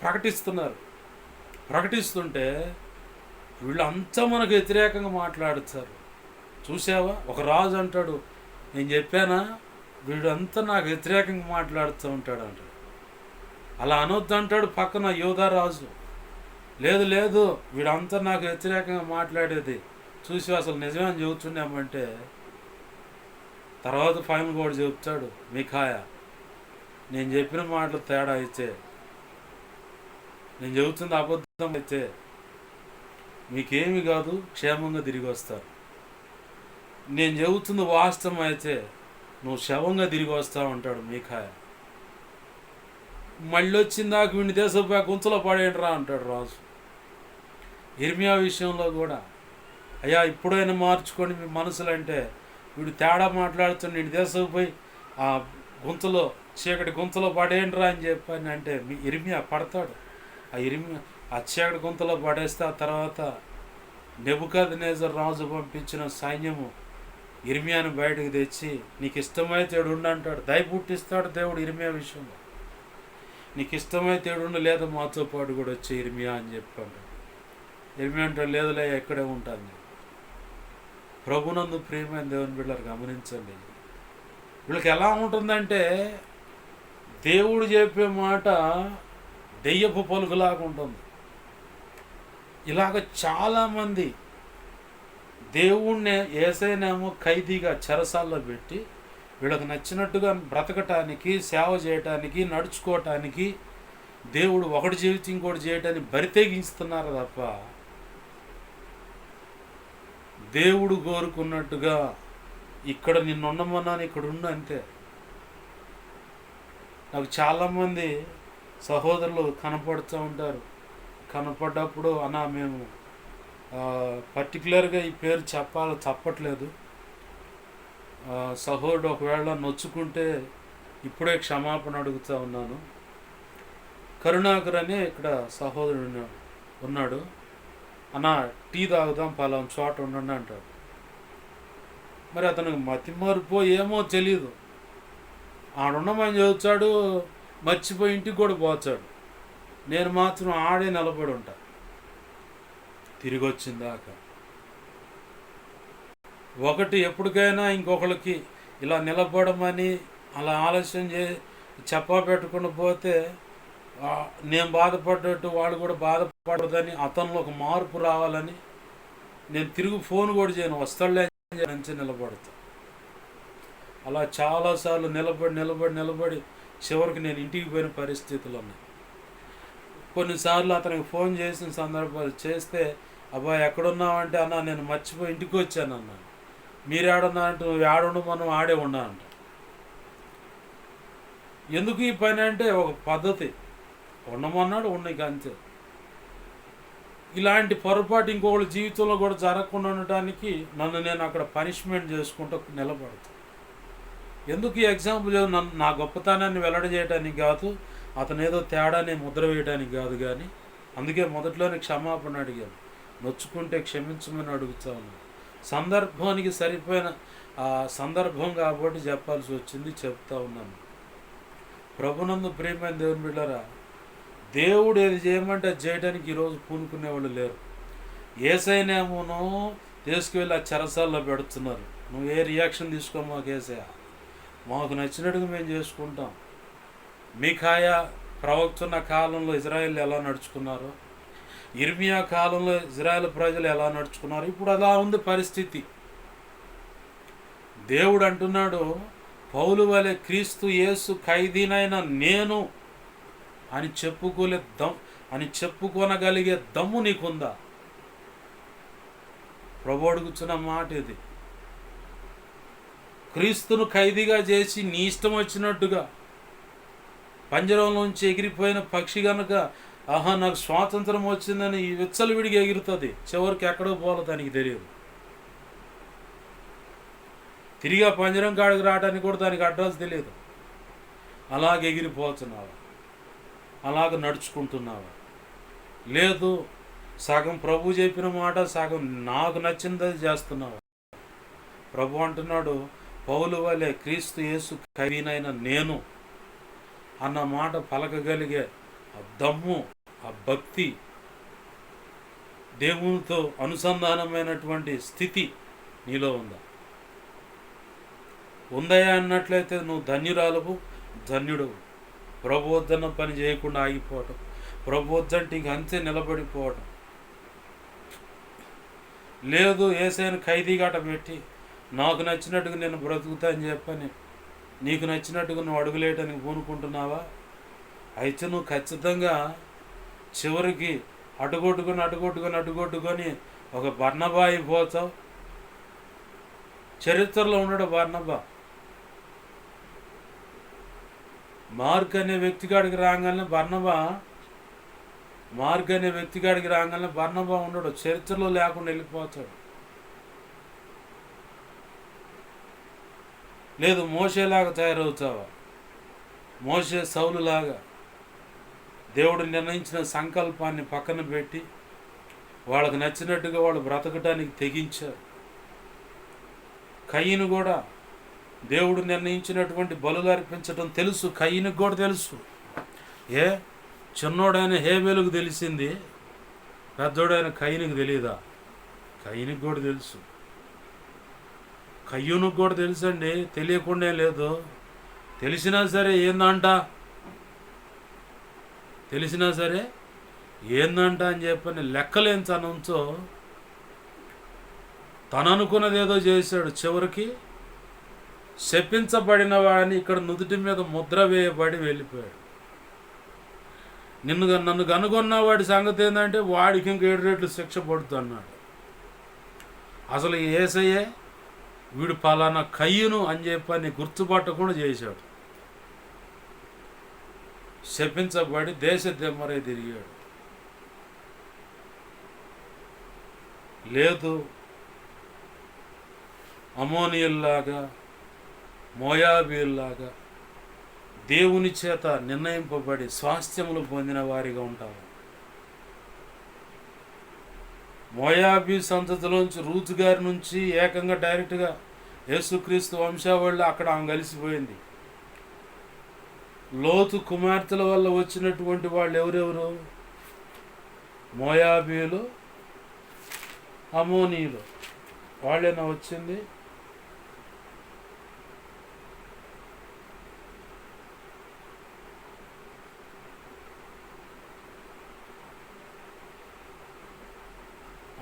ప్రకటిస్తుంటే వీళ్ళంతా మనకు వ్యతిరేకంగా మాట్లాడుతారు. చూసావా, ఒక రాజు అంటాడు, నేను చెప్పానా, వీడంతా నాకు వ్యతిరేకంగా మాట్లాడుతూ ఉంటాడు అంటాడు. అలా అనొద్దు అంటాడు పక్కన యోధారాజు. లేదు లేదు, వీడంతా నాకు వ్యతిరేకంగా మాట్లాడేది చూసి అసలు నిజమని చెబుతున్నామంటే తర్వాత ఫైనల్ కూడా చెప్తాడు మిఖాయా, నేను చెప్పిన మాటలు తేడా అయితే, నేను చెబుతుంది అబద్ధం అయితే మీకేమి కాదు, క్షేమంగా తిరిగి వస్తారు. నేను చెబుతుంది వాస్తవం అయితే నువ్వు శవంగా తిరిగి వస్తావు అంటాడు మిఖాయా. మళ్ళీ వచ్చిందాక వీడిని దేశపోయి గుంతలో పడేయండిరా అంటాడు రాజు. ఇర్మియా విషయంలో కూడా, అయ్యా ఇప్పుడైనా మార్చుకొని మీ మనసులు అంటే, వీడు తేడా మాట్లాడుతున్న వీడి దేశపోయి ఆ గుంతలో, చీకటి గుంతలో పడేయండిరా అని చెప్పని అంటే మీ ఇర్మియా పడతాడు. ఆ చీకటి గుంతలో పడేస్తే ఆ తర్వాత నెబుకద్నెజర్ రాజు పంపించిన సైన్యము ఇర్మియాను బయటకు తెచ్చి నీకు ఇష్టమైతే ఉండు అంటాడు. దయ పుట్టిస్తాడు దేవుడు ఇర్మియా విషయంలో. నీకు ఇష్టమైతే ఉండు, లేదా మాతో పాటు కూడా వచ్చి ఇర్మియా అని చెప్పాడు. ఇర్మియా అంటాడు లేదులే ఎక్కడే ఉంటాను. ప్రభునందు ప్రియమైన దేవుని బిడ్డలు గమనించండి, వీళ్ళకి ఎలా ఉంటుందంటే దేవుడు చెప్పే మాట దెయ్యపు పలుకులాగా ఉంటుంది. ఇలాగ చాలామంది దేవుణ్ణి యేసయ్యనేమో ఖైదీగా చెరసాల్లో పెట్టి వీళ్ళకి నచ్చినట్టుగా బ్రతకటానికి, సేవ చేయటానికి, నడుచుకోవటానికి, దేవుడు ఒకటి జీవితం ఇంకోటి చేయటానికి బరితెగించుతున్నారు తప్ప దేవుడు కోరుకున్నట్టుగా ఇక్కడ నిన్నున్నమన్నాను ఇక్కడ ఉండు అంతే. నాకు చాలామంది సహోదరులు కనపడుతూ ఉంటారు. కనపడ్డప్పుడు అన్నా మేము పర్టికులర్గా ఈ పేరు చెప్పట్లేదు, సహోదరుడు ఒకవేళ నొచ్చుకుంటే ఇప్పుడే క్షమాపణ అడుగుతూ ఉన్నాను. కరుణాకర్ అని ఇక్కడ సహోదరుడు ఉన్నాడు, అన్న టీ తాగుదాం పలానా చోట ఉండండి అంటాడు. మరి అతనికి మతి మరిపో ఏమో తెలీదు, ఆడున్నమని చదువుతాడు, మర్చిపోయి ఇంటికి కూడా పోతాడు. నేను మాత్రం ఆడే నిలబడి ఉంటా తిరిగి వచ్చిందాక. ఒకటి ఎప్పటికైనా ఇంకొకరికి ఇలా నిలబడమని అలా ఆలస్యం చెప్పబెట్టకుండా పోతే నేను బాధపడ్డట్టు వాళ్ళు కూడా బాధపడదని, అతనిలో ఒక మార్పు రావాలని నేను తిరిగి ఫోన్ కూడా చేయను, వస్తాడులే నుంచి నిలబడతా. అలా చాలాసార్లు నిలబడి చివరికి నేను ఇంటికి పోయిన పరిస్థితులు ఉన్నాయి. కొన్నిసార్లు అతనికి ఫోన్ చేసిన సందర్భాలు చేస్తే, అబ్బాయి ఎక్కడున్నావంటే అన్న నేను మర్చిపోయి ఇంటికి వచ్చాను అన్నాను. మీరు ఏడున్నా అంటే నువ్వు ఏడుండు, మనం ఆడే ఉన్నా అంట. ఎందుకు ఈ పని అంటే ఒక పద్ధతి, ఉండమన్నాడు ఉండక అంతే. ఇలాంటి పొరపాటు ఇంకొకళ్ళ జీవితంలో కూడా జరగకుండా ఉండటానికి నన్ను నేను అక్కడ పనిష్మెంట్ చేసుకుంటూ నిలబడతాను. ఎందుకు ఈ ఎగ్జాంపుల్ నా గొప్పతనాన్ని వెల్లడి చేయడానికి కాదు, అతను ఏదో తేడాని ముద్ర వేయడానికి కాదు, కానీ అందుకే మొదట్లోనే క్షమాపణ అడిగాను. నొచ్చుకుంటే క్షమించమని అడుగుతా ఉన్నాను. సందర్భానికి సరిపోయిన సందర్భం కాబట్టి చెప్పాల్సి వచ్చింది, చెప్తా ఉన్నాను. ప్రభునందు ప్రియమైన దేవుని బిడ్డలారా, దేవుడు ఏది చేయమంటే అది చేయడానికి ఈరోజు పూనుకునేవాళ్ళు లేరు. యేసయ్యనేమోనో తీసుకువెళ్ళి ఆ చెరసాల్లో పెడుతున్నారు. నువ్వు ఏ రియాక్షన్ తీసుకో, మాకు యేసయ్య, మాకు నచ్చినట్టుగా మేము చేసుకుంటాం. మిఖాయా ప్రవక్తున్న కాలంలో ఇజ్రాయేల్ ఎలా నడుచుకున్నారో, ఇర్మియా కాలంలో ఇజ్రాయేల్ ప్రజలు ఎలా నడుచుకున్నారు, ఇప్పుడు అలా ఉంది పరిస్థితి. దేవుడు అంటున్నాడు, పౌలు వలె క్రీస్తు యేసు ఖైదీనైన నేను అని చెప్పుకొనగలిగే దమ్ము నీకుందా? ప్రభు అడుగుతున్న మాట ఇది. క్రీస్తును ఖైదీగా చేసి నీ ఇష్టం వచ్చినట్టుగా పంజరంలోంచి ఎగిరిపోయిన పక్షి కనుక ఆహా నాకు స్వాతంత్రం వచ్చిందని ఈ విచ్చలవిడిగా ఎగురుతుంది, చివరికి ఎక్కడో పోలో దానికి తెలియదు. తిరిగి ఆ పంజరం కాడికి రావడానికి కూడా దానికి అడ్రస్ తెలియదు. అలాగే ఎగిరిపోతున్నావా, అలాగ నడుచుకుంటున్నావా? లేదు, సగం ప్రభు చెప్పిన మాట సగం నాకు నచ్చింది చేస్తున్నావా? ప్రభు అంటున్నాడు, పౌలు వలె క్రీస్తు యేసు ఖైదీనైన నేను అన్న మాట పలకగలిగే ఆ దమ్ము, ఆ భక్తి, దేవునితో అనుసంధానమైనటువంటి స్థితి నీలో ఉందా? ఉందయ్యా అన్నట్లయితే నువ్వు ధన్యురాలవు, ధన్యుడవు. ప్రభు వద్దన్న పని చేయకుండా ఆగిపోవటం, ప్రభు వద్దంటే ఇంక అంతే నిలబడిపోవటం. లేదు యేసయ్యను ఖైదీగాట పెట్టి నాకు నచ్చినట్టుగా నేను బ్రతుకుతా అని చెప్పని నీకు నచ్చినట్టుగా నువ్వు అడుగులేయటానికి పూనుకుంటున్నావా? అయితే నువ్వు ఖచ్చితంగా చివరికి అటుగొట్టుకొని ఒక బర్నబా అయిపోతావు. చరిత్రలో ఉన్నాడు బర్నబా. మార్క్ అనే వ్యక్తిగాడికి రాగానే బర్నబా ఉండడు, చరిత్రలో లేకుండా వెళ్ళిపోతాడు. లేదు మోషేలాగా తయారవుతావా? మోషే సౌలులాగా దేవుడు నిర్ణయించిన సంకల్పాన్ని పక్కన పెట్టి వాళ్ళకు నచ్చినట్టుగా వాళ్ళు బ్రతకటానికి తెగించారు. కయ్యను కూడా దేవుడు నిర్ణయించినటువంటి బలులు అర్పించడం తెలుసు, కయ్యనుకు కూడా తెలుసు. చిన్నోడైన హేబేలుకు తెలిసింది, పెద్దోడైన కయ్యనుకు తెలియదా? కయ్యనుకు కూడా తెలుసు, కయ్యూనుకు కూడా తెలుసండి, తెలియకుండా లేదు. తెలిసినా సరే ఏందంట అని చెప్పని లెక్కలేని తనంతో తను అనుకున్నది ఏదో చేశాడు. చివరికి శపించబడిన వాడిని ఇక్కడ నుదుటి మీద ముద్ర వేయబడి వెళ్ళిపోయాడు. నన్ను కనుగొన్న వాడి సంగతి ఏంటంటే వాడికి ఇంక 7 రెట్లు శిక్ష పడుతున్నాడు. అసలు యేసయ్యే వీడు పలానా కయ్యను అని చెప్పని గుర్తుపట్టకుండా చేశాడు. శపించబడి దేశ దిమ్మరై తిరిగాడు. లేదు అమోనీయుల్లాగా మోయాబీయుల్లాగా దేవుని చేత నిర్ణయింపబడి స్వాస్థ్యములు పొందిన వారిగా ఉంటారు. మోయాబీ సంతతిలోంచి రూతు గారి నుంచి ఏకంగా డైరెక్ట్గా యేసుక్రీస్తు వంశావళి అక్కడ ఆమె కలిసిపోయింది. లోతు కుమార్తెల వల్ల వచ్చినటువంటి వాళ్ళు ఎవరెవరు? మోయాబీయులు, అమోనీయులు. వాళ్ళేనా వచ్చింది?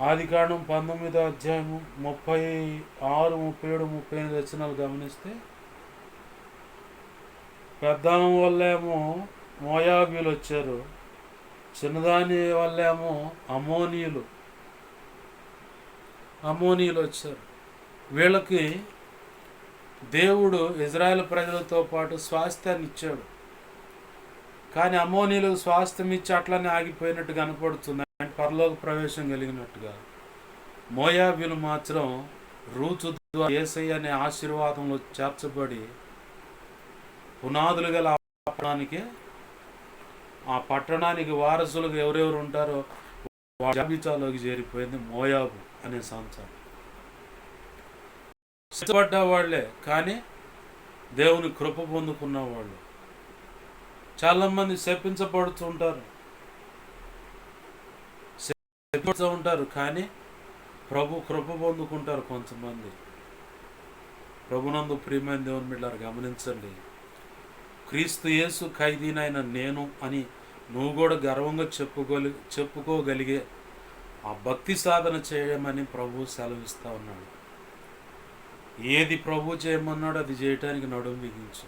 ఆదికాండం 19వ అధ్యాయము 36, 37, 38 వచనాలు గమనిస్తే పెద్దాం వల్లేమో మోయాబీలు వచ్చారు, చిన్నదాని వల్లేమో అమోనీయులు వచ్చారు. వీళ్ళకి దేవుడు ఇజ్రాయెల్ ప్రజలతో పాటు స్వాస్థ్యాన్ని ఇచ్చాడు. కానీ అమోనీయులకు స్వాస్థ్యం ఇచ్చి అట్లనే ఆగిపోయినట్టు కనపడుతుంది, అంటే పరలోక ప్రవేశం కలిగినట్టుగా. మోయాబీలు మాత్రం రూతు ద్వారా యేసయ్య అనే ఆశీర్వాదంలో చేర్చబడి పునాదులు గల ఆ పట్టణానికి వారసులుగా ఎవరెవరు ఉంటారో జాబితాలోకి చేరిపోయింది మోయాబు అనే సంవత్సరం. ఇష్టపడ్డ వాళ్ళే కానీ దేవుని కృప పొందుకున్న వాళ్ళు. చాలామంది శపించబడుతుంటారు కానీ ప్రభు కృప పొందుకుంటారు కొంతమంది. ప్రభునందు ప్రియమైన దేవుని బిడ్డలారా గమనించండి, క్రీస్తు యేసు ఖైదీనైన నేను అని నువ్వు కూడా గర్వంగా చెప్పుకోగలిగే ఆ భక్తి సాధన చేయమని ప్రభు సెలవిస్తూ ఉన్నాడు. ఏది ప్రభు చేయమన్నాడో అది చేయటానికి నడుము బిగించు.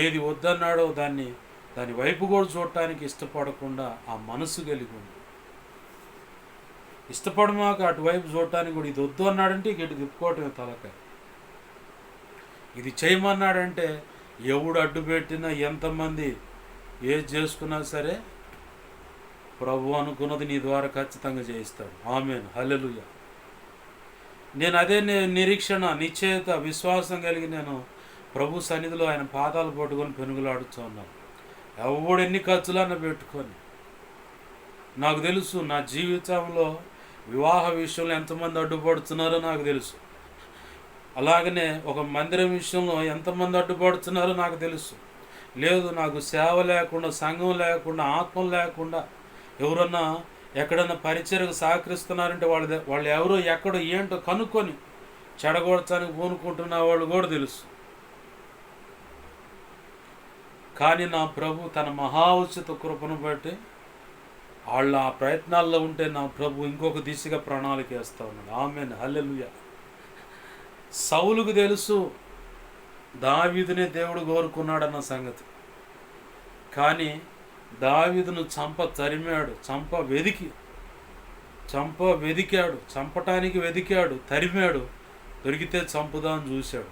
ఏది వద్దన్నాడో దాని వైపు కూడా చూడటానికి ఇష్టపడకుండా ఆ మనసు కలిగి ఉంది. ఇష్టపడమాక అటువైపు చూడటానికి కూడా ఇది వద్దు అన్నాడంటే ఇటు తిప్పుకోవటమే తలకాయ. ఇది చేయమన్నాడంటే ఎవడు అడ్డు పెట్టినా ఎంతమంది ఏది చేసుకున్నా సరే ప్రభు అనుకున్నది నీ ద్వారా ఖచ్చితంగా చేయిస్తాడు. ఆమేన్, హల్లెలూయా. నేను అదే నిరీక్షణ, నిశ్చయత, విశ్వాసం కలిగి నేను ప్రభు సన్నిధిలో ఆయన పాదాలు పట్టుకొని పెనుగులాడుతూ ఉన్నాను. ఎవడు ఎన్ని ఖర్చులన్నా పెట్టుకొని. నాకు తెలుసు నా జీవితంలో వివాహ విషయంలో ఎంతమంది అడ్డుపడుతున్నారో నాకు తెలుసు. అలాగనే ఒక మందిరం విషయంలో ఎంతమంది అడ్డుపడుతున్నారో నాకు తెలుసు. లేదు నాకు సేవ లేకుండా, సంఘం లేకుండా, ఆత్మ లేకుండా ఎవరన్నా ఎక్కడన్నా పరిచర్యకు సహకరిస్తున్నారంటే వాళ్ళు ఎవరో ఎక్కడో ఏంటో కనుక్కొని చెడగొడటానికి పూనుకుంటున్న వాళ్ళు కూడా తెలుసు. కానీ నా ప్రభు తన మహా ఉచిత కృపను బట్టి వాళ్ళ ఆ ప్రయత్నాల్లో ఉంటే నా ప్రభు ఇంకొక దిశగా ప్రణాళిక వేస్తూ ఉన్నాడు. ఆమేన్, హల్లెలూయా. సౌలుకు తెలుసు దావీదునే దేవుడు కోరుకున్నాడన్న సంగతి. కానీ దావీదును తరిమాడు, వెదికాడు, చంపటానికి వెదికాడు, తరిమాడు, దొరికితే చంపుదామని చూశాడు.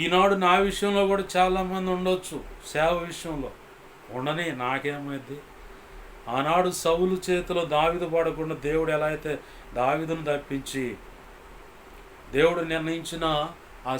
ఈనాడు నా విషయంలో కూడా చాలామంది ఉండొచ్చు, సేవ విషయంలో ఉండని, నాకేమైంది. ఆనాడు సౌలు చేతిలో దావీదు పడకుండా దేవుడు ఎలా అయితే దావీదును తప్పించి దేవుడు నిర్ణయించిన ఆ